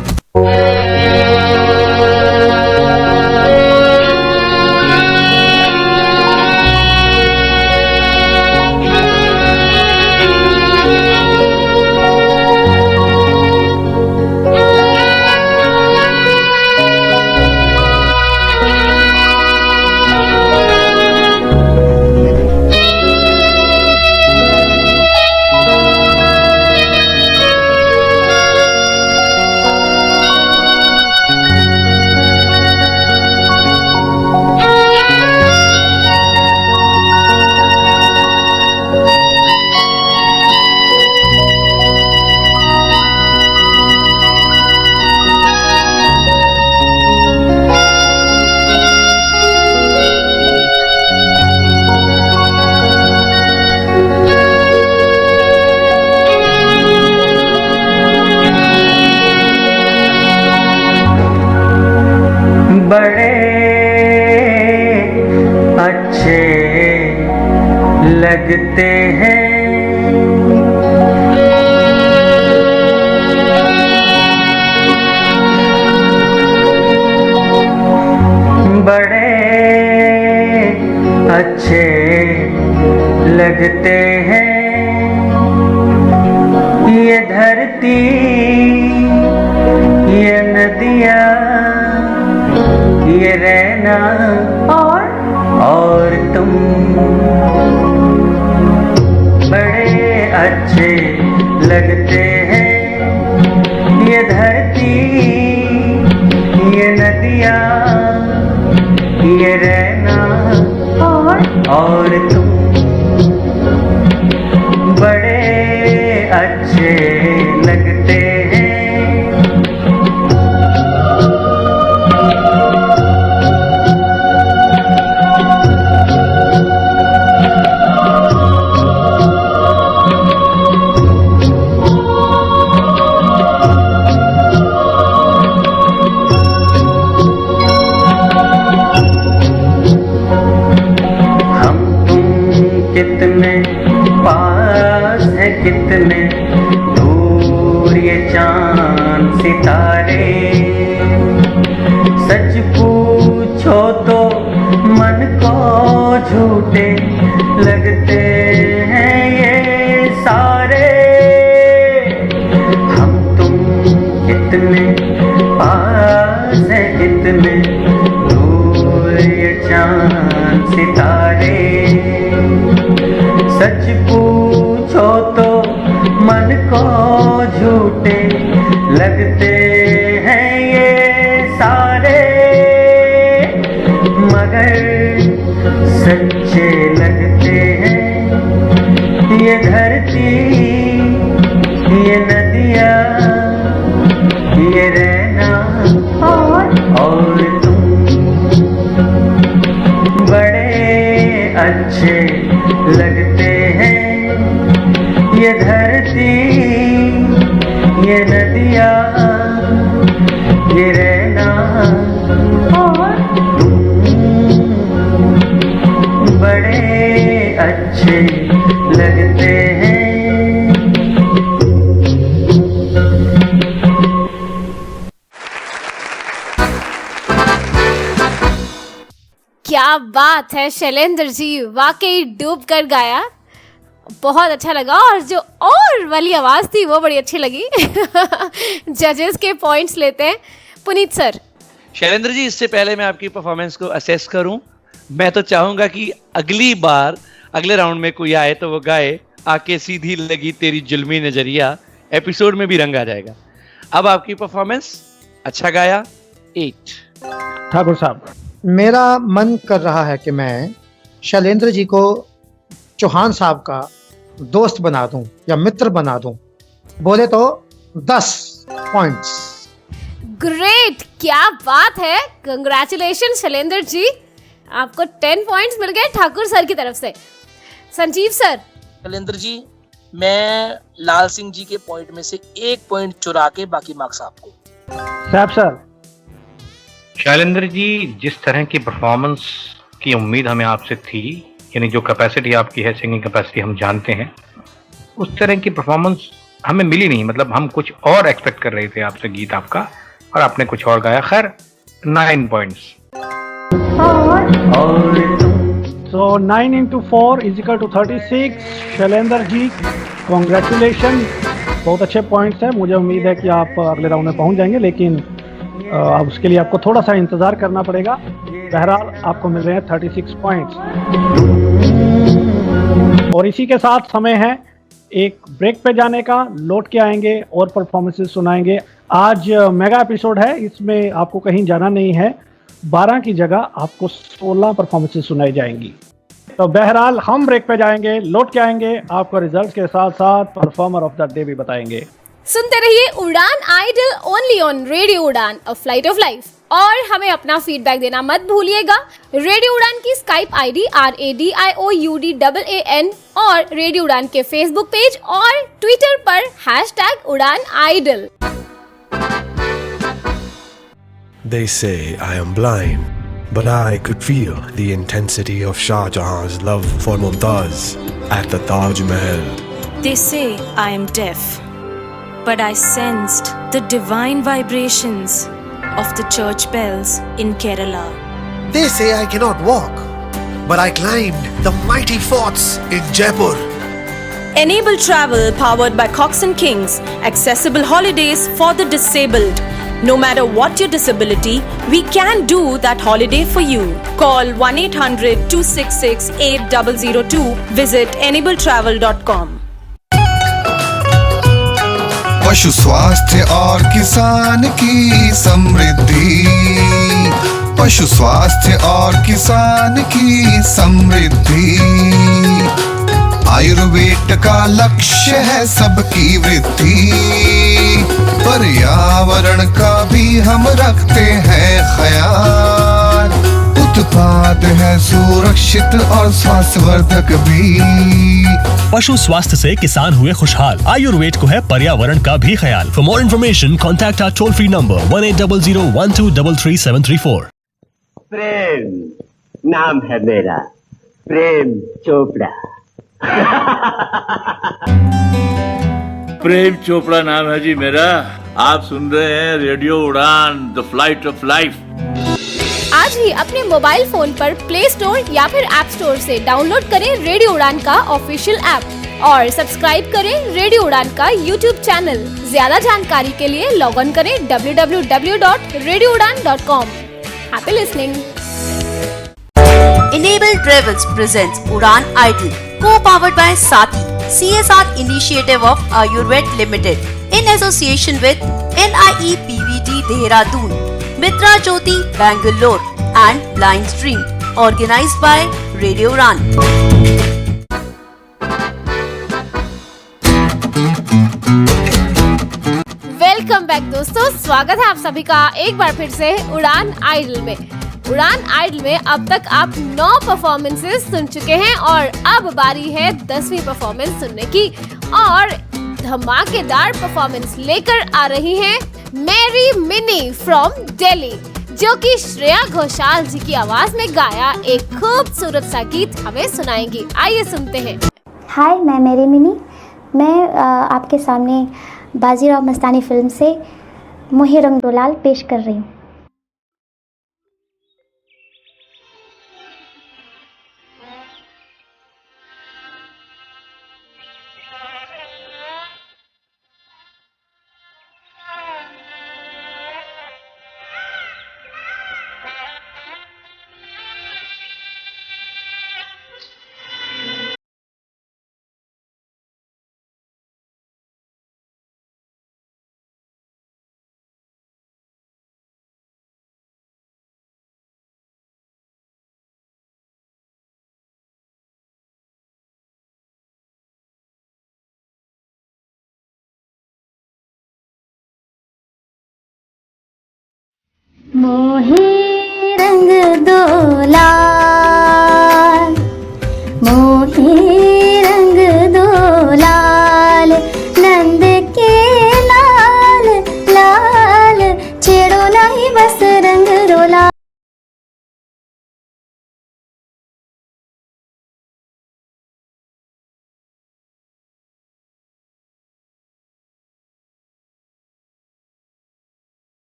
लगते हैं। बड़े अच्छे लगते हैं ये धरती, ये नदियाँ, ये रहना और तुम। बड़े अच्छे लगते हैं ये धरती, ये नदियाँ, ये रहना और तुम। बड़े अच्छे लगते हैं। कितने पास है कितने दूर ये चांद सितारे। सच पूछो तो मन को झूठे लगते हैं ये सारे। हम तुम कितने पास है कितने दूर ये चांद सितारे। सच पूछो तो मन को झूठे लगते हैं ये सारे। मगर सच्चे लगते हैं ये धरती, ये नदियाँ, ये रहना और तुम। बड़े अच्छे लगते हैं ये धरती, ये नदियाँ, ये रहना और तुम। बड़े अच्छे लगते हैं। क्या बात है शैलेंद्र जी, वाकई डूब कर गाया, बहुत अच्छा लगा। और जो और वाली आवाज़ थी वो बड़ी अच्छी लगी। जजेस के पॉइंट्स लेते हैं पुनीत सर। शैलेंद्र जी, इससे पहले मैं आपकी परफॉर्मेंस को असेस करूं, मैं तो चाहूंगा कि अगली बार अगले राउंड में कोई आए तो वो गाए आके सीधी लगी तेरी जुल्मी नजरिया। एपिसोड में भी रंग आ जाएगा। अब आपकी परफॉर्मेंस, अच्छा गाया, 8। ठाकुर साहब, मेरा मन कर रहा है कि मैं शैलेंद्र जी को चौहान साहब का दोस्त बना दूं या मित्र बना दूं। बोले तो 10 पॉइंट्स। ग्रेट, क्या बात है, कंग्रेचुलेशन शैलेंद्र जी, आपको 10 पॉइंट्स मिल गए ठाकुर सर की तरफ से। संजीव सर। शैलेंद्र जी, मैं लाल सिंह जी के पॉइंट में से 1 पॉइंट चुरा के बाकी मार्क्स आपको। साहब सर। शैलेंद्र जी, जिस तरह की परफॉर्मेंस की उम्मीद हमें आपसे थी, यानी जो कैपेसिटी आपकी है, सिंगिंग कैपेसिटी हम जानते हैं, उस तरह की परफॉर्मेंस हमें मिली नहीं। मतलब हम कुछ और एक्सपेक्ट कर रहे थे आपसे गीत आपका, और आपने कुछ और गाया। खैर 9 points. So 9 into 4 is equal to 36। Shailendra ji, congratulation, बहुत अच्छे पॉइंट्स हैं। मुझे उम्मीद है कि आप अगले राउंड में पहुंच जाएंगे, लेकिन उसके लिए आपको थोड़ा सा इंतजार करना पड़ेगा। बहरहाल आपको मिल रहे हैं 36 पॉइंट्स। और इसी के साथ समय है एक ब्रेक पे जाने का। लौट के आएंगे और परफॉर्मेंसेस सुनाएंगे। आज मेगा एपिसोड है, इसमें आपको कहीं जाना नहीं है। 12 की जगह आपको 16 परफॉर्मेंसेस सुनाई जाएंगी। तो बहरहाल हम ब्रेक पे जाएंगे, लौट के आएंगे, आपको रिजल्ट्स के साथ साथ परफॉर्मर ऑफ द डे भी बताएंगे। सुनते रहिए उड़ान idol, only on radio Udaan, a flight of life. और हमें अपना फीडबैक देना मत भूलिएगा। रेडियो उड़ान की स्काइप आईडी RADIOUDAAN और रेडियो उड़ान के फेसबुक पेज और ट्विटर पर #Uड़ानAidol। They say I am blind, but I could feel the intensity of Shah Jahan's love for Mumtaz at the Taj Mahal. They say I am deaf, but I sensed the divine vibrations of the church bells in Kerala. They say I cannot walk, but I climbed the mighty forts in Jaipur. Enable travel powered by Cox and Kings. Accessible holidays for the disabled. No matter what your disability, we can do that holiday for you. Call 1-800-266-8002. Visit enabletravel.com. पशु स्वास्थ्य और किसान की समृद्धि, पशु स्वास्थ्य और किसान की समृद्धि। आयुर्वेद का लक्ष्य है सबकी वृद्धि, पर्यावरण का भी हम रखते हैं ख्याल। उत्पाद है सुरक्षित और स्वास्थ्यवर्धक भी। पशु स्वास्थ्य से किसान हुए खुशहाल, आयुर्वेद को है पर्यावरण का भी ख्याल। For more information contact our toll free number 1800-1233-734। Prem नाम है मेरा, प्रेम चोपड़ा। प्रेम चोपड़ा नाम है जी मेरा। आप सुन रहे हैं रेडियो उड़ान द फ्लाइट ऑफ लाइफ। आज ही अपने मोबाइल फोन पर प्ले स्टोर या फिर ऐप स्टोर से डाउनलोड करें रेडियो उड़ान का ऑफिशियल ऐप और सब्सक्राइब करें रेडियो उड़ान का यूट्यूब चैनल। ज्यादा जानकारी के लिए लॉग ऑन करें www.radioudan.com। Happy listening. Enable Travels presents Udan Idol, co-powered by Sati, CSR initiative of Ayurved Limited, in association with NIE PVT Dehradun, Mitra Jyoti Bangalore and Blind Stream, organized by Radio Udan. Welcome back दोस्तों, स्वागत है आप सभी का एक बार फिर से उड़ान आइडल में। उड़ान आइडल में अब तक आप 9 परफॉर्मेंसेस सुन चुके हैं और अब बारी है 10वीं परफॉर्मेंस सुनने की। और धमाकेदार परफॉर्मेंस लेकर आ रही हैं मेरी मिनी फ्रॉम दिल्ली, जो कि श्रेया घोषाल जी की आवाज में गाया एक खूबसूरत सा गीत हमें सुनाएंगी। आइए सुनते हैं। हाय, मैं मेरी मिनी। मैं आपके सामने बाजीराव मस्तानी फिल्म से मोहे रंग डोलाल पेश कर रही हूँ। मोहे रंग डोला, मोहे रंग डोलाल, नंद के लाल लाल, छेड़ो नहीं बस रंग डोला।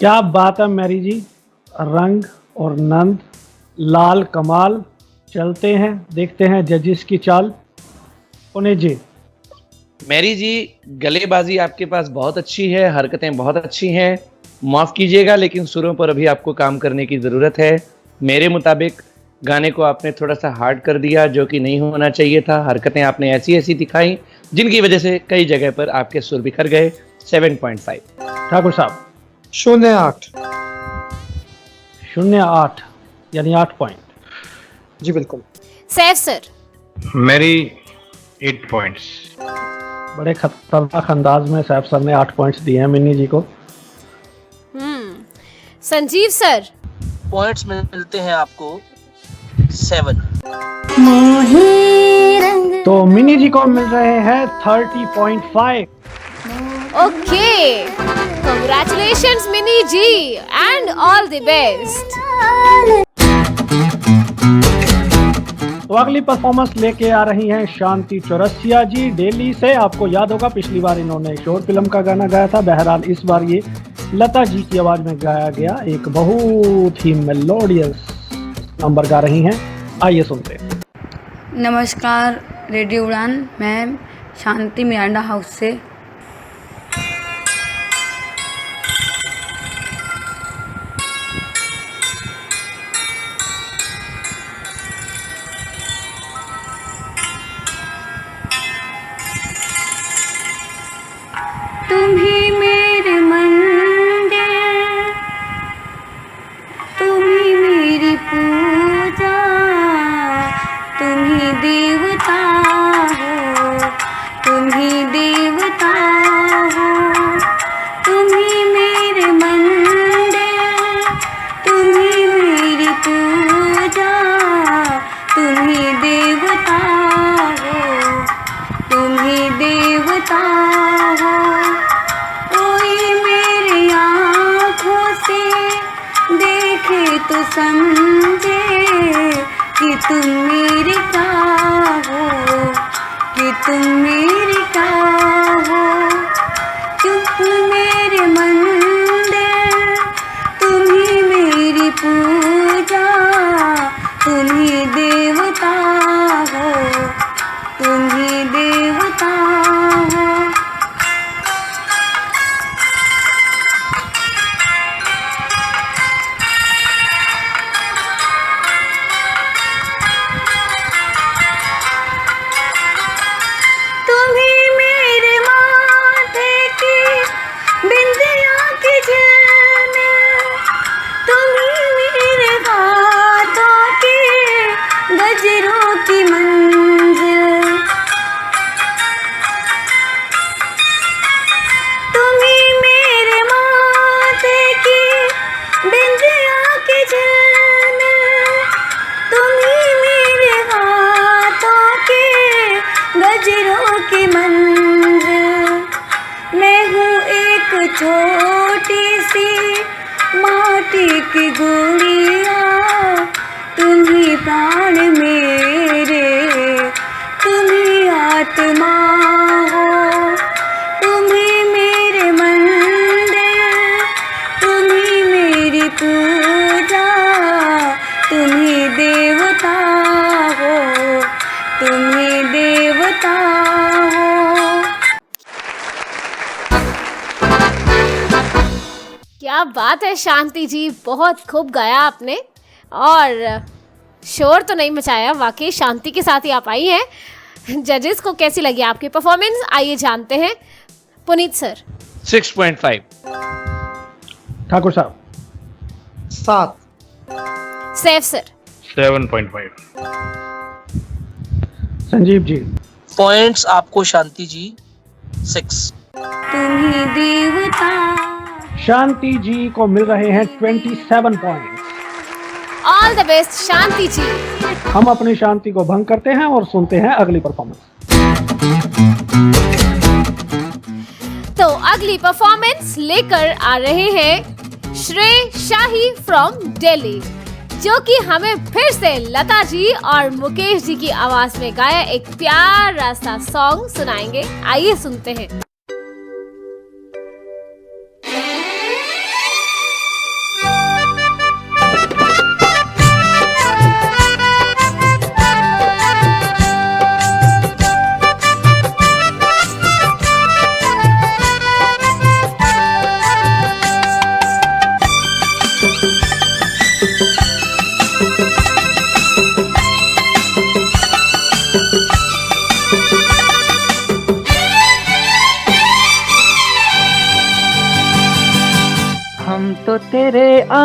क्या बात है मैरी जी, रंग और नंद लाल कमाल। चलते हैं, देखते हैं जजेस की चाल। पुनीत जी। मैरी जी, गलेबाजी आपके पास बहुत अच्छी है, हरकतें बहुत अच्छी हैं, माफ कीजिएगा लेकिन सुरों पर अभी आपको काम करने की जरूरत है। मेरे मुताबिक गाने को आपने थोड़ा सा हार्ड कर दिया, जो कि नहीं होना चाहिए था। हरकतें आपने ऐसी ऐसी दिखाई जिनकी वजह से कई जगह पर आपके सुर बिखर गए। 7.5। ठाकुर साहब। 08। 08 यानी 8 पॉइंट। जी बिल्कुल। सैफ सर। मेरी 8 पॉइंट्स। बड़े खतरनाक अंदाज में सैफ सर ने 8 पॉइंट्स दिए हैं मिन्नी जी को। संजीव सर। पॉइंट्स मिलते हैं आपको 7। तो मिनी जी को मिल रहे हैं 30.5। Okay, congratulations Mini ji and all the best. तो अगली परफॉर्मेंस लेके आ रही हैं शांति चौरसिया जी दिल्ली से। आपको याद होगा पिछली बार इन्होंने शोर फिल्म का गाना गाया था। बहरहाल इस बार ये लता जी की आवाज में गाया गया एक बहुत ही मेलोडियस नंबर गा रही हैं। आइए सुनते हैं। नमस्कार रेडियो उड़ान, मैं शांति मिरांडा हाउस से। तुम ही मेरे मंदिर, तुम ही मेरी पूजा, तुम ही देवता हो, तुम ही देवता हो। तुम ही मेरे मंदिर, तुम ही मेरी पूजा, तुम ही देवता हो, तुम ही देवता हो। कोई मेरी आँखों से देखे तो समझे कि तुम मेरी क्या हो, कि तुम मेरी क्या हो। तुम मेरे मंदिर, तुम ही मेरी पूजा, तुम ही देवता हो, तुम ही देवता हो। तुम ही मेरे माथे की बिंदिया की झिलमिल, तुम ही मेरे हाथों के गजरों की मंजिल। तुम ही मेरे माथे की बिंदिया की झिलमिल, तुम ही मेरे हाथों के गजरों की मंजिल। मैं हूँ एक छोटी सी माटी की गुड़िया, तुम ही प्राण मेरे, तुम ही आत्मा हो। तुम ही मेरे मंदिर, तुम ही मेरी पूजा, तुम ही देवता हो, तुम ही देवता हो। क्या बात है शांति जी, बहुत खूब गाया आपने और शोर तो नहीं मचाया। वाकई शांति के साथ ही आप आई हैं। जजेस को कैसी लगी आपकी परफॉर्मेंस, आइए जानते हैं। पुनीत सर। 6.5। ठाकुर साहब। 7। सैफ सर। 7.5। संजीव जी। पॉइंट्स आपको शांति जी 6। तुम ही देवता। शांति जी को मिल रहे हैं 27 पॉइंट। ऑल द बेस्ट शांति जी। हम अपनी शांति को भंग करते हैं और सुनते हैं अगली परफॉर्मेंस। तो अगली परफॉर्मेंस लेकर आ रहे हैं श्रेय शाही फ्रॉम दिल्ली, जो कि हमें फिर से लता जी और मुकेश जी की आवाज में गाया एक प्यारा सा सॉन्ग सुनाएंगे। आइए सुनते हैं।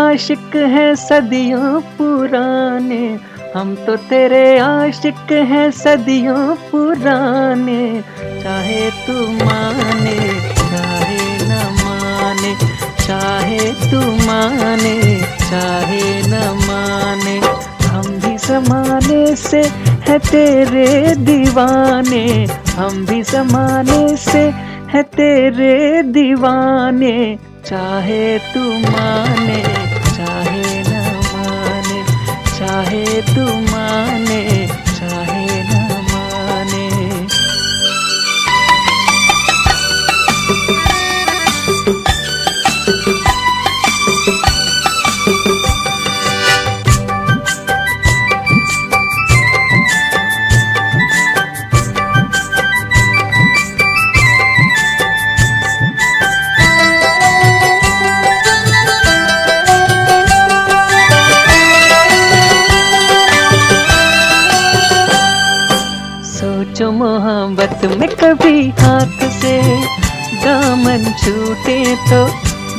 आशिक हैं सदियों पुराने, हम तो तेरे आशिक हैं सदियों पुराने। चाहे तू माने चाहे न माने, चाहे तू माने चाहे न माने, हम भी ज़माने से है तेरे दीवाने, हम भी ज़माने से है तेरे दीवाने। चाहे तू माने चाहे न माने, चाहे तू माने चाहे न माने। सोचो मोहब्बत में कभी हाथ से दामन छूटे तो,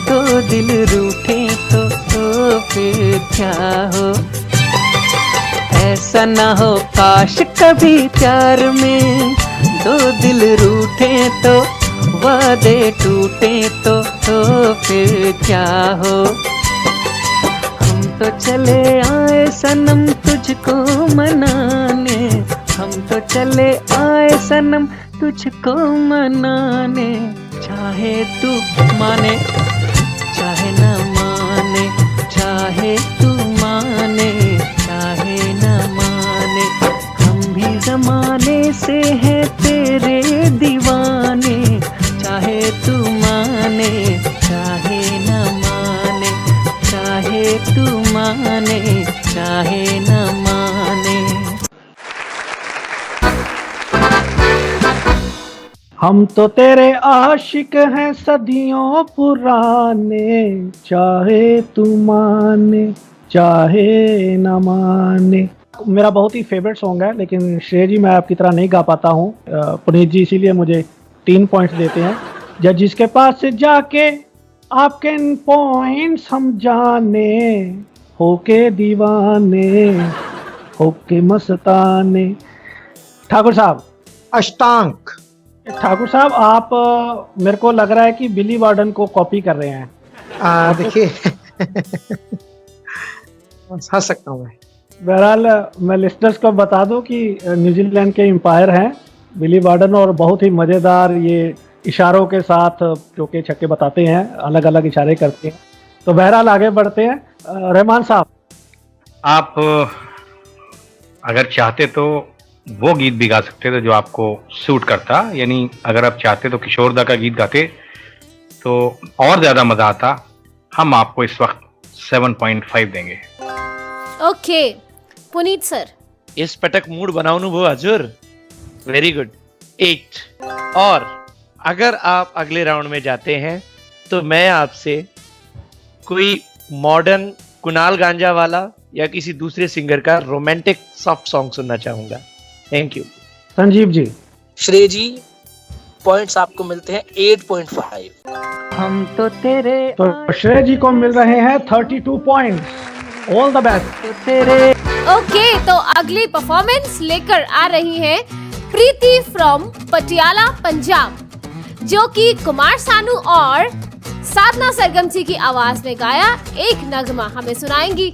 दो दिल रूठे तो फिर क्या हो। ऐसा ना हो काश कभी प्यार में दो दिल रूठे तो, वादे टूटे तो फिर क्या हो। हम तो चले आए सनम तुझको मनाने, हम तो चले आए सनम तुझको मनाने। चाहे तू माने चाहे न माने, चाहे तू माने चाहे न माने, हम भी ज़माने से हैं तेरे दीवाने। चाहे तू माने चाहे न माने, चाहे तू माने चाहे न माने। हम तो तेरे आशिक हैं सदियों पुराने, चाहे तू माने चाहे न माने। मेरा बहुत ही फेवरेट सॉन्ग है, लेकिन श्रेय जी मैं आपकी तरह नहीं गा पाता हूँ। पुनीत जी इसीलिए मुझे 3 पॉइंट्स देते हैं। जजिस के पास जाके आपके पॉइंट्स हम जाने, होके दीवाने होके मस्ताने। ठाकुर साहब अष्टांक। ठाकुर साहब आप मेरे को लग रहा है कि बिली वार्डन को कॉपी कर रहे हैं। देखिए हंस सकता हूँ मैं। बहरहाल मैं लिस्टर्स को बता दूं कि न्यूजीलैंड के एम्पायर हैं बिली वार्डन, और बहुत ही मज़ेदार ये इशारों के साथ चौके छक्के बताते हैं, अलग अलग इशारे करते हैं। तो बहरहाल आगे बढ़ते हैं। रहमान साहब, आप अगर चाहते तो वो गीत भी गा सकते थे जो आपको सूट करता, यानी अगर आप चाहते तो किशोरदा का गीत गाते तो और ज्यादा मजा आता। हम आपको इस वक्त 7.5 देंगे। Okay Puneet sir. इस पटक मूड बनाऊनु वो हजूर। Very good 8। और अगर आप अगले राउंड में जाते हैं तो मैं आपसे कोई मॉडर्न कुणाल गांजा वाला या किसी दूसरे सिंगर का रोमांटिक सॉफ्ट सॉन्ग सुनना चाहूंगा। Thank you. Sanjeev ji. Shrey ji points आपको मिलते हैं 8.5। हम तो तेरे तो श्रेय जी को मिल रहे हैं 32 पॉइंट्स। All the best. तेरे ओके तो अगली परफॉर्मेंस लेकर आ रही है प्रीति फ्रॉम पटियाला पंजाब, जो कि कुमार सानू और साधना सरगम जी की आवाज में गाया एक नगमा हमें सुनाएंगी।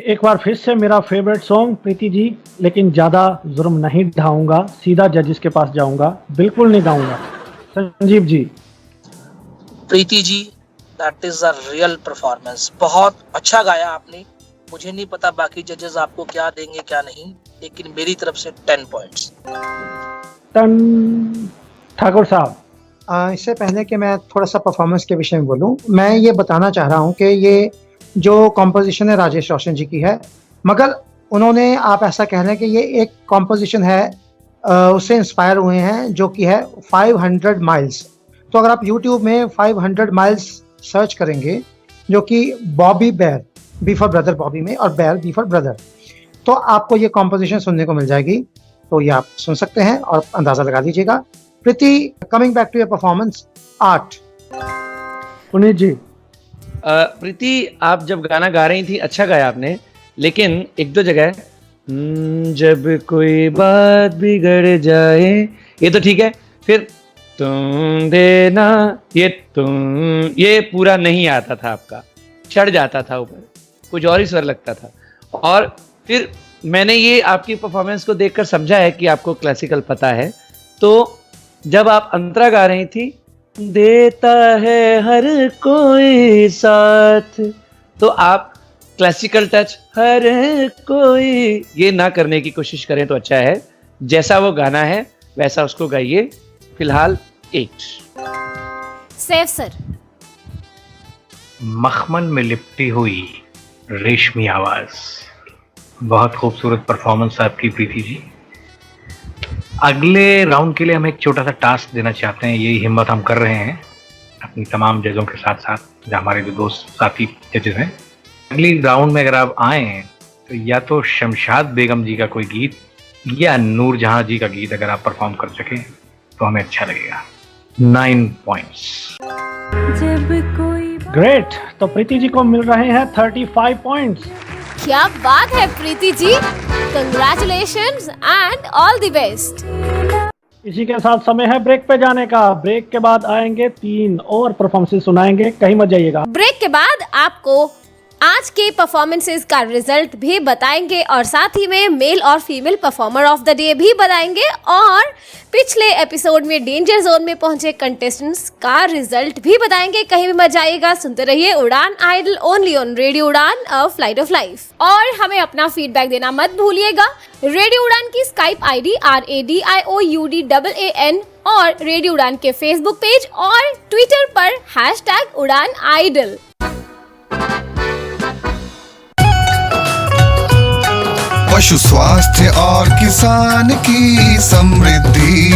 एक बार फिर से मेरा फेवरेट सॉन्ग प्रीति जी, लेकिन ज़्यादा जुर्म नहीं ढाऊंगा, सीधा जजेस के पास जाऊंगा, बिल्कुल नहीं गाऊंगा। Sanjeev ji. Preeti ji, that is a real performance. बहुत अच्छा गाया आपने। मुझे नहीं पता बाकी जजेस आपको क्या देंगे क्या नहीं, लेकिन मेरी तरफ से 10 पॉइंट्स। ठाकुर साहब। इससे पहले कि मैं थोड़ा सा परफॉर्मेंस के विषय में बोलूं, मैं ये बताना चाह रहा हूं कि ये जो कॉम्पोजिशन है राजेश रोशन जी की है, मगर उन्होंने, आप ऐसा कह रहे हैं कि ये एक कॉम्पोजिशन है, उससे इंस्पायर हुए हैं, जो कि है 500 माइल्स। तो अगर आप YouTube में 500 माइल्स सर्च करेंगे, जो कि Bobby bear, B for brother Bobby में, और बेयर बी फॉर ब्रदर, तो आपको ये कॉम्पोजिशन सुनने को मिल जाएगी। तो ये आप सुन सकते हैं और अंदाजा लगा लीजिएगा। Preeti, coming back to your performance art. Puneet ji. Preeti, आप जब गाना गा रही थी अच्छा गाया आपने, लेकिन एक दो जगह जब कोई बात बिगड़ जाए, ये तो ठीक है, फिर तुम देना, ये पूरा नहीं आता था आपका, चढ़ जाता था ऊपर, कुछ और ही स्वर लगता था। और फिर मैंने ये आपकी परफॉर्मेंस को देखकर समझा है कि आपको क्लासिकल पता है। तो जब आप अंतरा गा रही थी, देता है हर कोई साथ, तो आप क्लासिकल टच हर कोई ये ना करने की कोशिश करें तो अच्छा है। जैसा वो गाना है वैसा उसको गाइए। फिलहाल 8। Safe sir. मखमल में लिपटी हुई रेशमी आवाज। बहुत खूबसूरत परफॉर्मेंस आपकी प्रीति जी। अगले राउंड के लिए हम एक छोटा सा टास्क देना चाहते हैं, यही हिम्मत हम कर रहे हैं अपनी तमाम जजों के साथ साथ, जो हमारे जो दोस्त साथी जजेस हैं। अगली राउंड में अगर आप आए तो या तो शमशाद बेगम जी का कोई गीत या नूरजहां जी का गीत अगर आप परफॉर्म कर सके तो हमें अच्छा लगेगा। 9 पॉइंट्स। ग्रेट। तो प्रीति जी को मिल रहे हैं 35 पॉइंट्स। क्या बात है Preeti ji, congratulations and all the best. इसी के साथ समय है ब्रेक पे जाने का। ब्रेक के बाद आएंगे 3 और परफॉर्मेंसेस सुनाएंगे, कहीं मत जाइएगा। ब्रेक के बाद आपको आज के परफॉर्मेंसेस का रिजल्ट भी बताएंगे और साथ ही में मेल और female performer of the day भी बताएंगे और पिछले एपिसोड में डेंजर जोन में पहुंचे कंटेस्टेंट्स का रिजल्ट भी बताएंगे। कहीं भी मत जाइएगा, सुनते रहिए उड़ान idol, only on radio Udaan, a flight of life. और हमें अपना फीडबैक देना मत भूलिएगा। रेडियो उड़ान की स्काइप आईडी RADIOUDAAN और रेडियो उड़ान के फेसबुक पेज और ट्विटर पर #उड़ान-आइडल। पशु स्वास्थ्य और किसान की समृद्धि,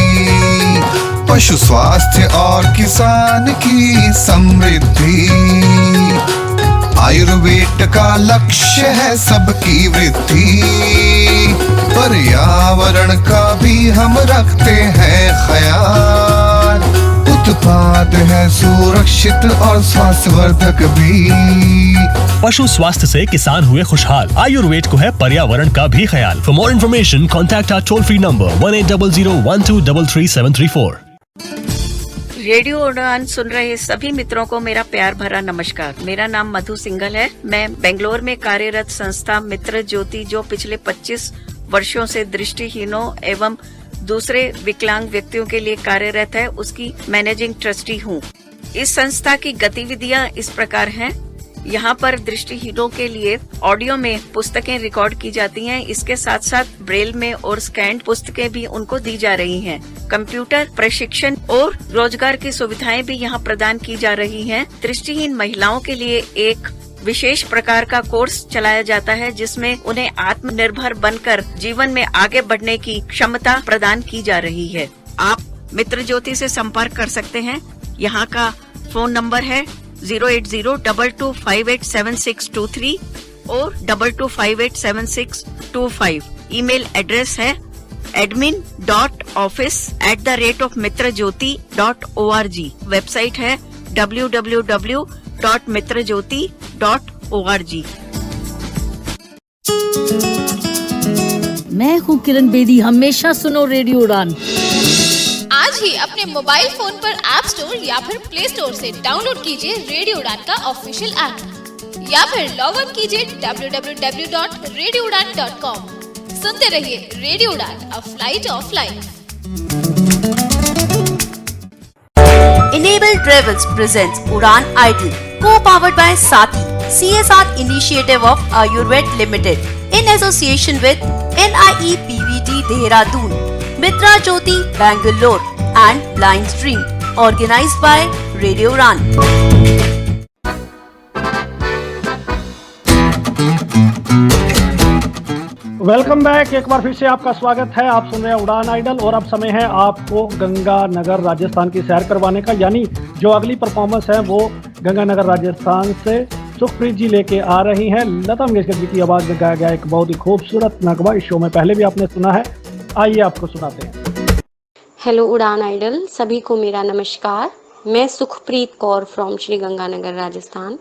पशु स्वास्थ्य और किसान की समृद्धि। आयुर्वेद का लक्ष्य है सबकी वृद्धि, पर्यावरण का भी हम रखते हैं ख्याल। उत्पाद है सुरक्षित और स्वास्थ्यवर्धक भी। पशु स्वास्थ्य से किसान हुए खुशहाल, आयुर्वेद को है पर्यावरण का भी ख्याल। For more information contact our toll free number 1800123334। Radio Udaan सुन रहे सभी मित्रों को मेरा प्यार भरा नमस्कार। मेरा नाम मधु सिंघल है। मैं बेंगलोर में कार्यरत संस्था मित्र ज्योति, जो पिछले 25 वर्षों से दृष्टिहीनों एवं दूसरे विकलांग व्यक्तियों के लिए कार्यरत है, उसकी मैनेजिंग ट्रस्टी हूँ। इस संस्था की गतिविधियाँ इस प्रकार हैं। यहाँ पर दृष्टिहीनों के लिए ऑडियो में पुस्तकें रिकॉर्ड की जाती हैं। इसके साथ साथ ब्रेल में और स्कैन्ड पुस्तकें भी उनको दी जा रही हैं। कंप्यूटर प्रशिक्षण और रोजगार की सुविधाएं भी यहाँ प्रदान की जा रही हैं। दृष्टिहीन महिलाओं के लिए एक विशेष प्रकार का कोर्स चलाया जाता है, जिसमें उन्हें आत्मनिर्भर बनकर जीवन में आगे बढ़ने की क्षमता प्रदान की जा रही है। आप मित्र ज्योति से संपर्क कर सकते हैं। यहाँ का फोन नंबर है 08022587623 और 22587625। ईमेल एड्रेस है admin.office@mitrajyoti.org। वेबसाइट है www.mitrajyoti.org। मैं हूँ किरण बेदी, हमेशा सुनो रेडियो उड़ान। आज ही अपने मोबाइल फोन पर ऐप स्टोर या फिर प्ले स्टोर से डाउनलोड कीजिए रेडियो उड़ान का ऑफिशियल ऐप या फिर लॉग ऑन कीजिए www.radioudan.com। सुनते रहिए radio Udaan, a flight of life. Enable Travels presents Udan Idol, co-powered by Sati, CSR initiative of Ayurved Limited, in association with NIE PVT Dehradun, Mitra Jyoti Bangalore, and Blind Stream, organized by Radio Udan. Welcome back. एक बार फिर से आपका स्वागत है। आप सुन रहे हैं उड़ान आइडल और अब समय है आपको गंगानगर राजस्थान की सैर करवाने का। यानी जो अगली परफॉर्मेंस है वो गंगानगर राजस्थान से सुखप्रीत जी लेके आ रही हैं। लता मंगेशकर जी की आवाज़ में गाया गया एक बहुत ही खूबसूरत नगमा इस शो में पहले भी आपने सुना है। आइए आपको सुनाते हैं। हेलो उड़ान आइडल, सभी को मेरा नमस्कार। मैं सुखप्रीत कौर फ्रॉम श्री गंगानगर राजस्थान।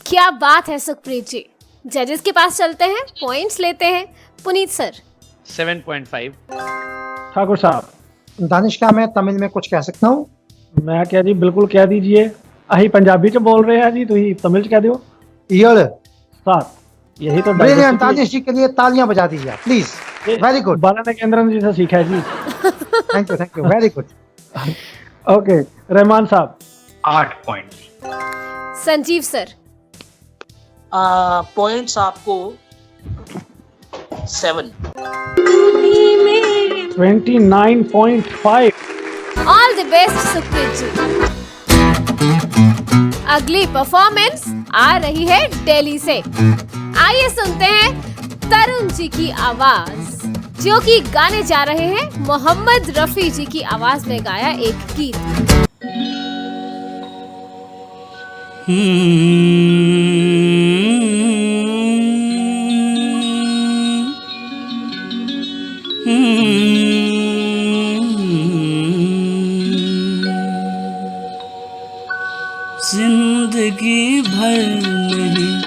क्या बात है सुखप्रीत जी। जजेस के पास चलते हैं, पॉइंट्स लेते हैं। पुनीत सर 7.5। ठाकुर साहब। दानिश, क्या मैं तमिल में कुछ कह सकता हूँ? मैं क्या जी, बिल्कुल कह दीजिए। अही पंजाबी च बोल रहे हैं जी, तुम तमिल च कह दो। ईयड़ 7। यही तो ब्रिलियंट। दानिश जी के लिए तालियां बजा दीजिए आप प्लीज। Very good. बाला ने केंद्र जी से सीखा है जी। Thank you, very good. Okay, Rahman साहब 8 पॉइंट। संजीव सर पॉइंट्स आपको 7। 29.5। All the best Sukhpreet ji. अगली परफॉर्मेंस आ रही है दिल्ली से। आइए सुनते हैं तरुण जी की आवाज, जो कि गाने जा रहे हैं मोहम्मद रफी जी की आवाज में गाया एक गीत। जिंदगी भर नहीं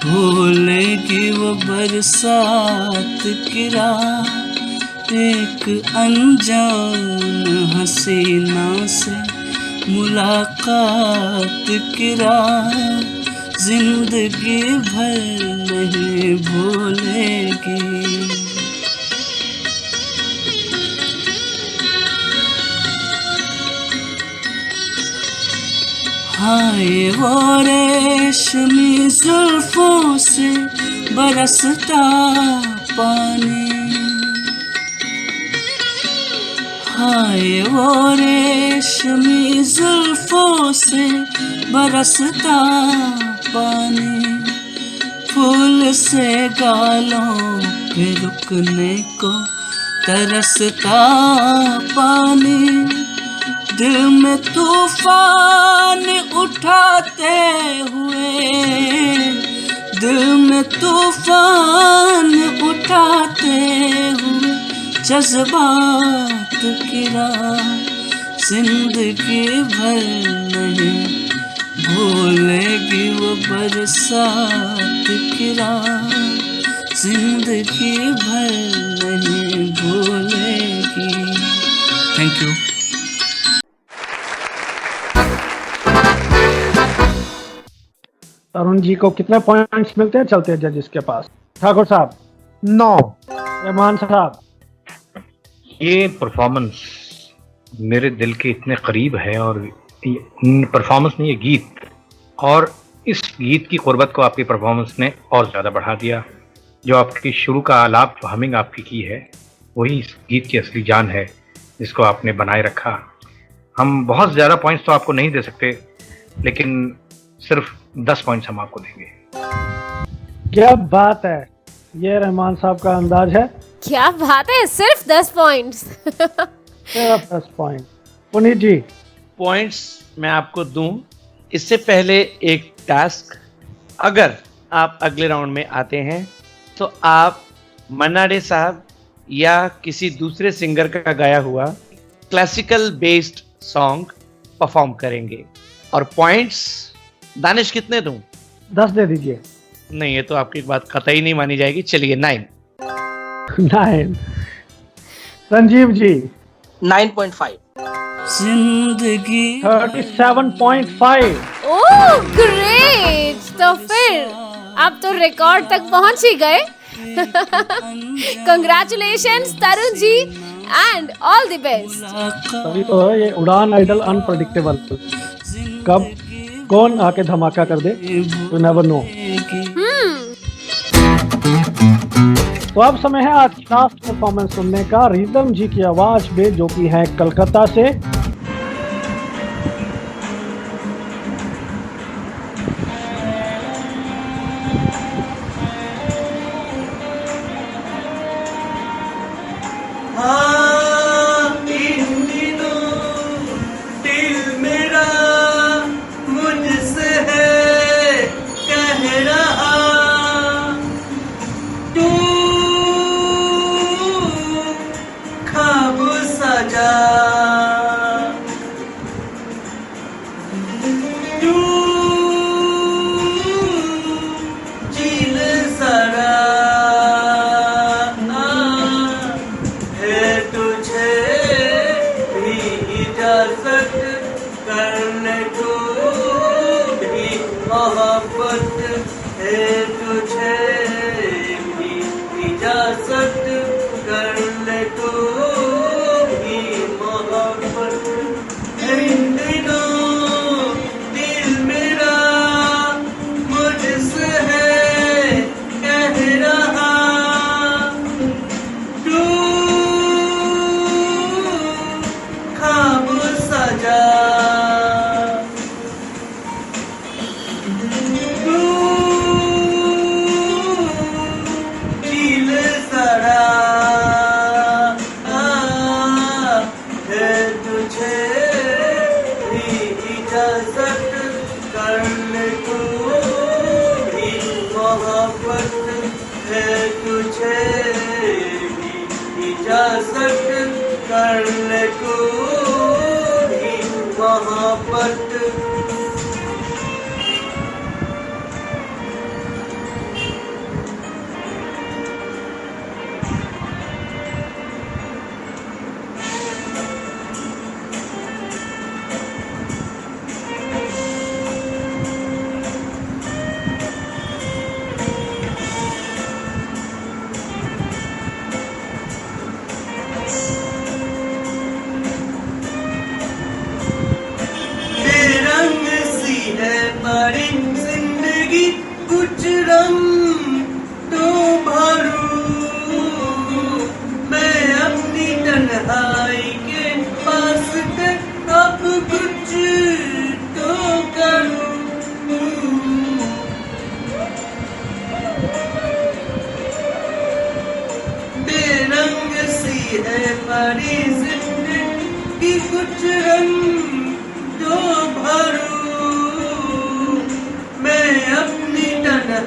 भूलेगी वो बरसात की रात, एक अनजान हसीना से मुलाकात की रात, जिंदगी भर नहीं भूलेगी। हाय वो रेशमी जुल्फों से बरसता पानी, हाय वो रेशमी जुल्फों से बरसता पानी, फूल से गालों पे रुकने को तरसता पानी, दिल में तूफान उठाते हुए, दिल में तूफान उठाते हुए जज्बात की रात, जिंदगी भर नहीं भूलेगी वो बरसात की रात, जिंदगी भर नहीं भूलेगी। Thank you. तरुण जी को कितने पॉइंट्स मिलते हैं चलते हैं जजेस के पास? ठाकुर साहब 9। रहमान साहब? ये परफॉर्मेंस मेरे दिल के इतने करीब है, और परफॉर्मेंस नहीं, ये गीत, और इस गीत की कुर्बत को आपकी परफॉर्मेंस ने और ज़्यादा बढ़ा दिया। जो आपकी शुरू का आलाप, जो हमिंग आपकी की है, वही इस गीत की असली जान है जिसको आपने बनाए रखा। हम बहुत ज़्यादा पॉइंट्स तो आपको नहीं दे सकते, लेकिन सिर्फ 10 पॉइंट्स हम आपको देंगे। क्या बात है, ये रहमान साहब का अंदाज है। क्या बात है, सिर्फ 10 पॉइंट्स। सिर्फ 10 पॉइंट। पुनीत जी? पॉइंट्स मैं आपको दूं, इससे पहले एक टास्क, अगर आप अगले राउंड में आते हैं तो आप मन्ना डे साहब या किसी दूसरे सिंगर का गाया हुआ क्लासिकल बेस्ड सॉन्ग परफॉर्म करेंगे। और पॉइंट्स दानिश कितने दूं? 10 दे दीजिए। नहीं, ये तो आपकी बात कतई नहीं मानी जाएगी। चलिए 9। 9। संजीव जी? 9.5। जिंदगी 37.5। ओह ग्रेट, तो फिर आप तो रिकॉर्ड तक पहुंच ही गए। Congratulations Tarun ji and all the best. तभी तो है ये उड़ान आइडल अनप्रेडिक्टेबल, कब कौन आके धमाका कर दे, यू नेवर नो। तो अब समय है आज की लास्ट परफॉर्मेंस सुनने का, रिदम जी की आवाज में, जो कि है कलकत्ता से।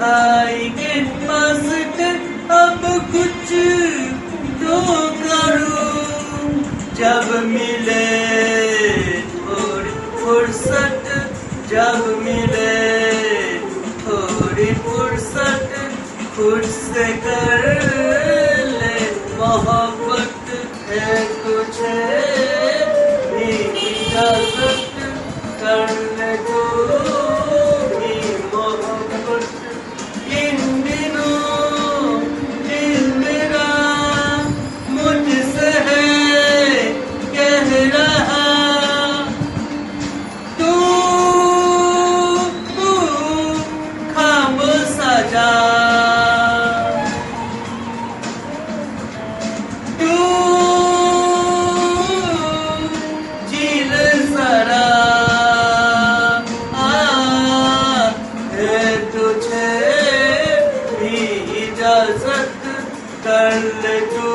खाएंगे मस्त अब कुछ तो करूं, जब मिले थोड़ी फुर्सत, जब मिले थोड़ी फुर्सत, खुद से कर ले मोहब्बत है तुझे भी इजाजत, कर ले तू भी मोहब्बत। इन दिनों दिल मेरा मुझसे है कह रहा, तू खाब सजा, तू झील सरा है तुझे भी इजाजत, कर ले तू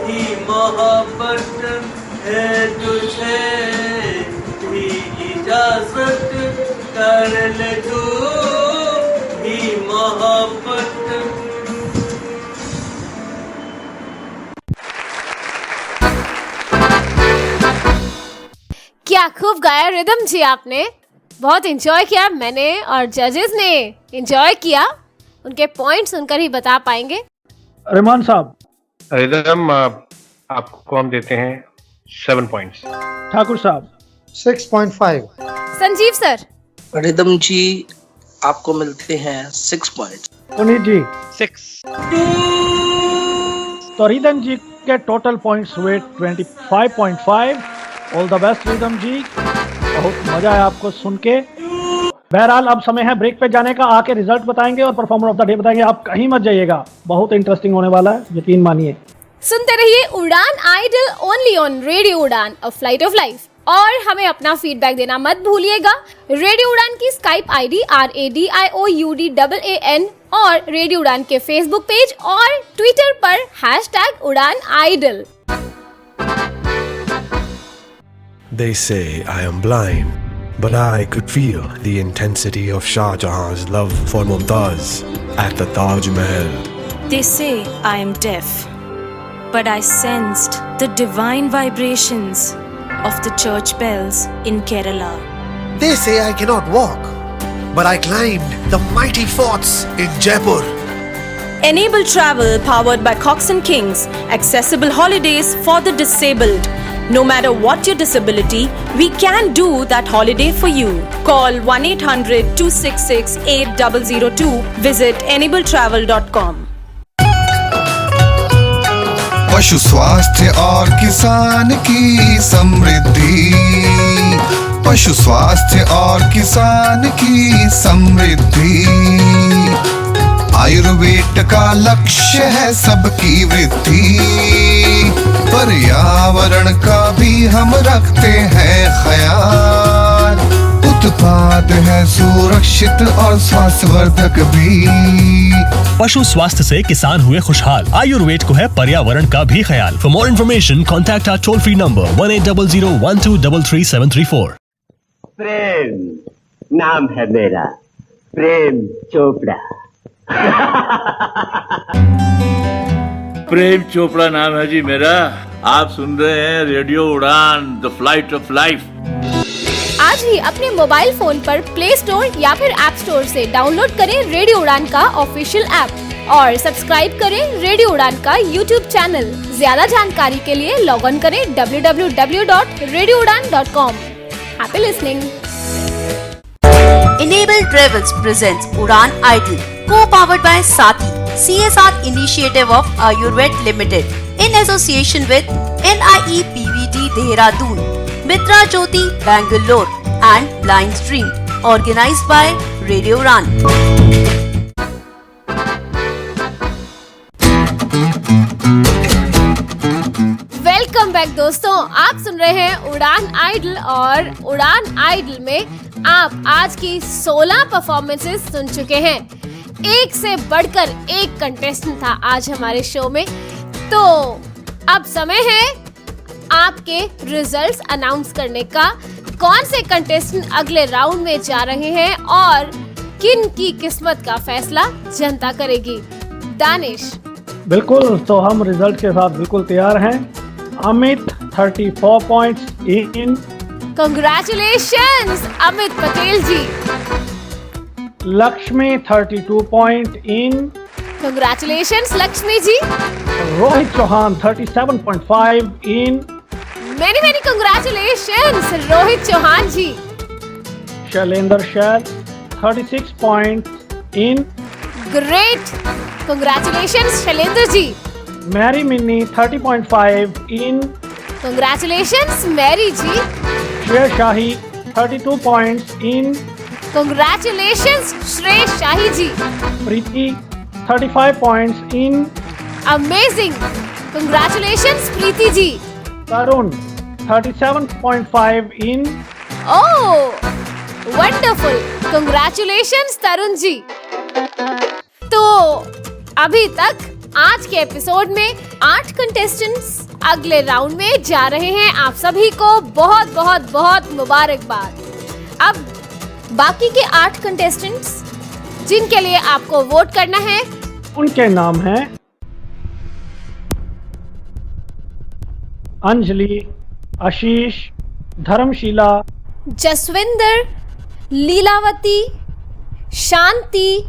भी मोहब्बत है तुझे भी इजाजत, कर ले तू भी मोहब्बत। क्या खूब गाया रिदम जी आपने, बहुत एंजॉय किया मैंने और जजेस ने एंजॉय किया, उनके पॉइंट सुनकर ही बता पाएंगे। रहमान साहब, रिदम आपको हम देते हैं 7 पॉइंट्स। ठाकुर साहब 6.5। संजीव सर। रिदम जी आपको मिलते हैं 6 पॉइंट। पुनीत जी 6। तो रिदम जी के टोटल पॉइंट्स हुए 25.5। ऑल द बेस्ट रिदम जी, बहुत मजा आया आपको सुन के। बहरहाल अब समय है ब्रेक पे जाने का, आके रिजल्ट बताएंगे और परफॉर्मर ऑफ द डे बताएंगे। आप कहीं मत जाइएगा, बहुत इंटरेस्टिंग होने वाला है, यकीन मानिए। सुनते रहिए उड़ान idol only on radio Udaan a flight of life, और हमें अपना फीडबैक देना मत भूलिएगा। रेडियो उड़ान की स्काइप आईडी RADIOUDAAN और रेडियो उड़ान के फेसबुक पेज और ट्विटर पर #उड़ानआइडल। They say I am blind, but I could feel the intensity of Shah Jahan's love for Mumtaz at the Taj Mahal. They say I am deaf, but I sensed the divine vibrations of the church bells in Kerala. They say I cannot walk, but I climbed the mighty forts in Jaipur. Enable travel powered by Cox and Kings. Accessible holidays for the disabled. No matter what your disability, we can do that holiday for you. Call 1-800-266-8002. Visit enabletravel.com. पशु स्वास्थ्य और किसान की समृद्धि, पशु स्वास्थ्य और किसान की समृद्धि। आयुर्वेद का लक्ष्य है सबकी वृद्धि, पर्यावरण का भी हम रखते हैं ख्याल। उत्पाद है सुरक्षित और स्वास्थ्यवर्धक भी। पशु स्वास्थ्य से किसान हुए खुशहाल, आयुर्वेद को है पर्यावरण का भी ख्याल। For more information contact our toll free number 1800-123734। Prem नाम है मेरा, प्रेम चोपड़ा। प्रेम चोपड़ा नाम है जी मेरा। आप सुन रहे हैं रेडियो उड़ान द फ्लाइट ऑफ लाइफ। आज ही अपने मोबाइल फोन पर प्ले स्टोर या फिर ऐप स्टोर से डाउनलोड करें रेडियो उड़ान का ऑफिशियल ऐप और सब्सक्राइब करें रेडियो उड़ान का यूट्यूब चैनल। ज्यादा जानकारी के लिए लॉग ऑन करें www.radioudan.com। Happy listening. Enable Travels presents Udan Idol, co-powered by Sati, CSR initiative of Ayurved Limited, in association with NIE PVT Dehradun, Mitra Jyoti Bangalore and Blind Stream, organized by Radio Udan. Welcome back दोस्तों, आप सुन रहे हैं उड़ान idol और उड़ान idol में आप आज की 16 परफॉर्मेंसेस सुन चुके हैं। एक से बढ़कर एक कंटेस्टेंट था आज हमारे शो में। तो अब समय है आपके रिजल्ट्स अनाउंस करने का। कौन से कंटेस्टेंट अगले राउंड में जा रहे हैं और किन की किस्मत का फैसला जनता करेगी? दानिश। बिल्कुल, तो हम रिजल्ट के साथ बिल्कुल तैयार हैं। Amit 34 points in. Congratulations Amit Patel ji. Lakshmi 32 point in. Congratulations Lakshmi ji. Rohit Chauhan 37.5 in. Many congratulations Rohit Chauhan ji. Shailendra Shail 36 point in. Great, congratulations Shailendra ji. Mary Minnie 30.5 in. Congratulations Mary ji. Shrey Shahi 32 points in. Congratulations Shrey Shahi ji. Preeti 35 points in. Amazing, congratulations Preeti ji. Tarun 37.5 in. Oh wonderful, congratulations Tarun ji. तो अभी तक आज के एपिसोड में 8 कंटेस्टेंट्स अगले round में जा रहे हैं। आप सभी को बहुत बहुत बहुत मुबारकबाद। अब बाकी के 8 कंटेस्टेंट्स जिनके लिए आपको वोट करना है, उनके नाम हैं अंजलि, आशीष, धर्मशीला, जसविंदर, लीलावती, शांति,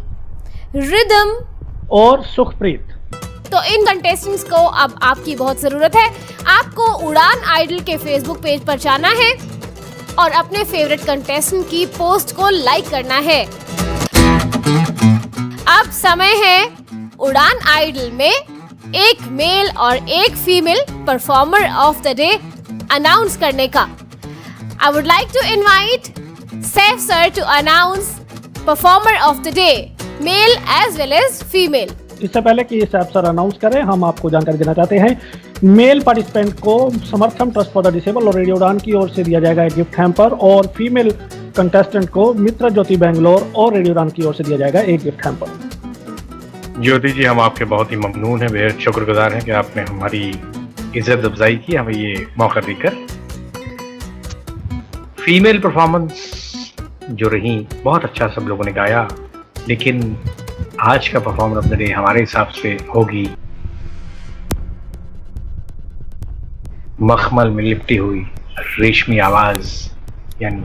रिदम और सुखप्रीत। तो इन कंटेस्टेंट्स को अब आपकी बहुत जरूरत है। आपको उड़ान आइडल के फेसबुक पेज पर जाना है और अपने फेवरेट कंटेस्टेंट की पोस्ट को लाइक करना है। अब समय है उड़ान आइडल में एक मेल और एक female performer of the day announce करने का। I would like to invite Saif sir to announce performer of the day, male as well as female. इससे पहले कि सैफ सर अनाउंस करें, हम आपको जानकारी देना चाहते हैं। मेल पार्टिसिपेंट को समर्थन ट्रस्ट फॉर द डिसेबल और रेडियो उड़ान की ओर से दिया जाएगा एक गिफ्ट हैम्पर, और फीमेल कंटेस्टेंट को मित्र ज्योति बैंगलोर और रेडियो उड़ान की ओर से दिया जाएगा एक गिफ्ट हैम्पर। ज्योति जी, हम आपके बहुत ही ममनून हैं, बेहद शुक्रगुजार हैं कि आपने हमारी इज्जत अफजाई की, हमें ये मौका देकर। फीमेल परफॉर्मेंस जो रही, बहुत अच्छा सब लोगों ने गाया, लेकिन आज का परफॉर्मर ऑफ द डे हमारे हिसाब से होगी मखमल में लिपटी हुई रेशमी आवाज, यानी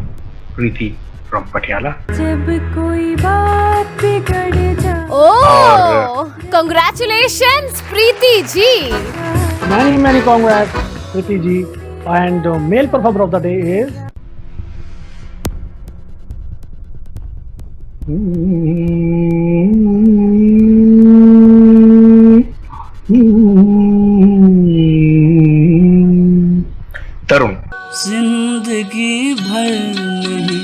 प्रीति फ्रॉम पटियाला। जब कोई बात बिगड़ जाए। Oh, congratulations Preeti ji. Many congrats Preeti ji. And male performer of the day is Tarun. जिंदगी भर नहीं।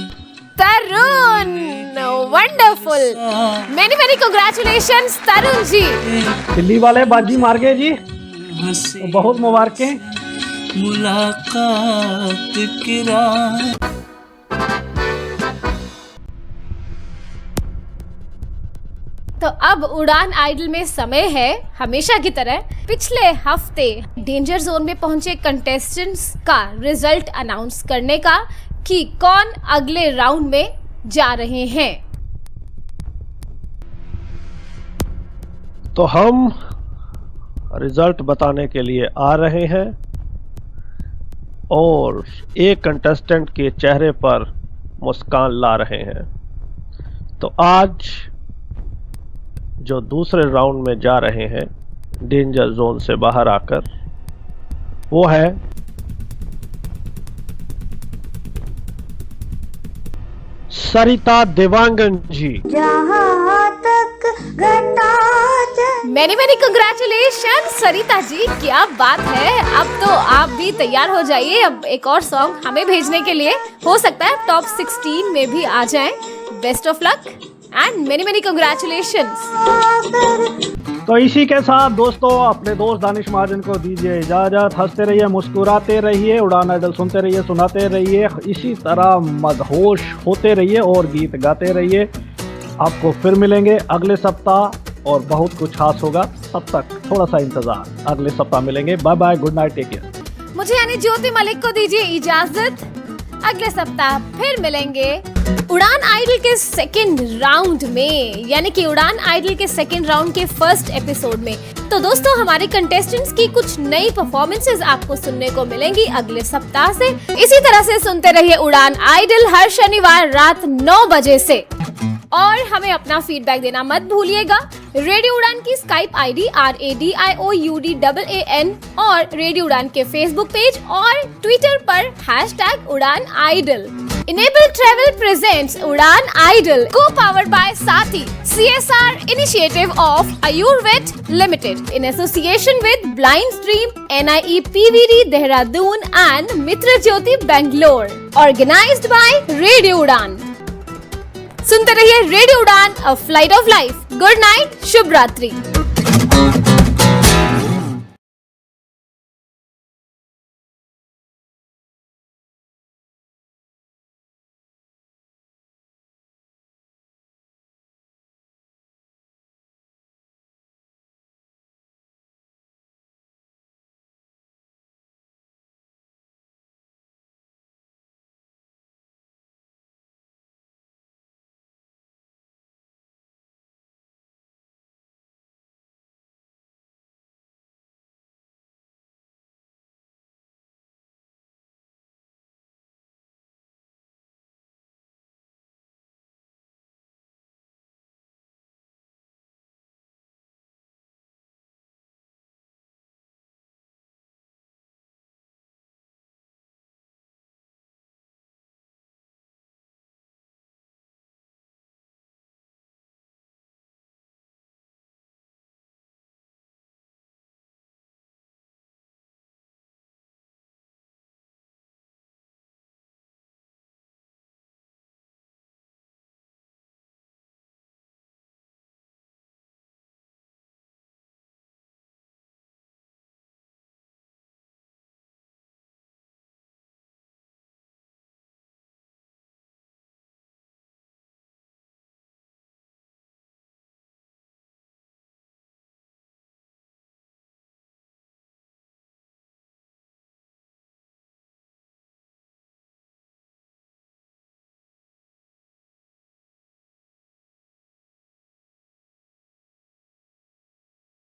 Tarun, wonderful, many congratulations Tarun ji. Delhi वाले बाजी मार गए जी, बहुत मुबारकें। मुलाकात की रात। तो अब उड़ान आइडल में समय है हमेशा की तरह पिछले हफ्ते डेंजर जोन में पहुंचे कंटेस्टेंट्स का रिजल्ट अनाउंस करने का कि कौन अगले राउंड में जा रहे हैं। तो हम रिजल्ट बताने के लिए आ रहे हैं और एक कंटेस्टेंट के चेहरे पर मुस्कान ला रहे हैं। तो आज जो दूसरे राउंड में जा रहे हैं डेंजर जोन से बाहर आकर, वो है सरिता देवांगन जी। मेनी कंग्रेचुलेशन सरिता जी, क्या बात है। अब तो आप भी तैयार हो जाइए, अब एक और सॉन्ग हमें भेजने के लिए, हो सकता है टॉप 16 में भी आ जाएं। Best of luck and many congratulations. तो इसी के साथ दोस्तों अपने दोस्त दानिश महाजन को दीजिए इजाजत। हंसते रहिए, मुस्कुराते रहिए, उड़ान आइडल सुनते रहिए, सुनाते रहिए, इसी तरह मदहोश होते रहिए और गीत गाते रहिए। आपको फिर मिलेंगे अगले सप्ताह और बहुत कुछ खास होगा। तब तक थोड़ा सा इंतजार, अगले सप्ताह मिलेंगे। Bye bye, good night, take care. मुझे यानी ज्योति मलिक को दीजिए इजाजत, अगले सप्ताह फिर मिलेंगे। उड़ान आइडल के सेकंड राउंड में, यानी कि उड़ान आइडल के सेकंड राउंड के फर्स्ट एपिसोड में। तो दोस्तों हमारे कंटेस्टेंट्स की कुछ नई परफॉर्मेंसेस आपको सुनने को मिलेंगी अगले सप्ताह से। इसी तरह से सुनते रहिए उड़ान आइडल हर शनिवार रात 9 बजे से। और हमें अपना फीडबैक देना मत भूलिएगा। रेडियो उड़ान की स्काइप आईडी RADIOUDAAN और रेडियो उड़ान के फेसबुक पेज और ट्विटर पर #उड़ान idol. Enable Travel presents Udan Idol, co-powered by Sati, CSR initiative of Ayurved Limited in association with Blind Stream, NIE PVD Dehradun and Mitra Jyoti Bangalore. Organized by Radio Udan. सुनते रहिए radio Udaan, a flight of life. Good night, शुभ रात्रि।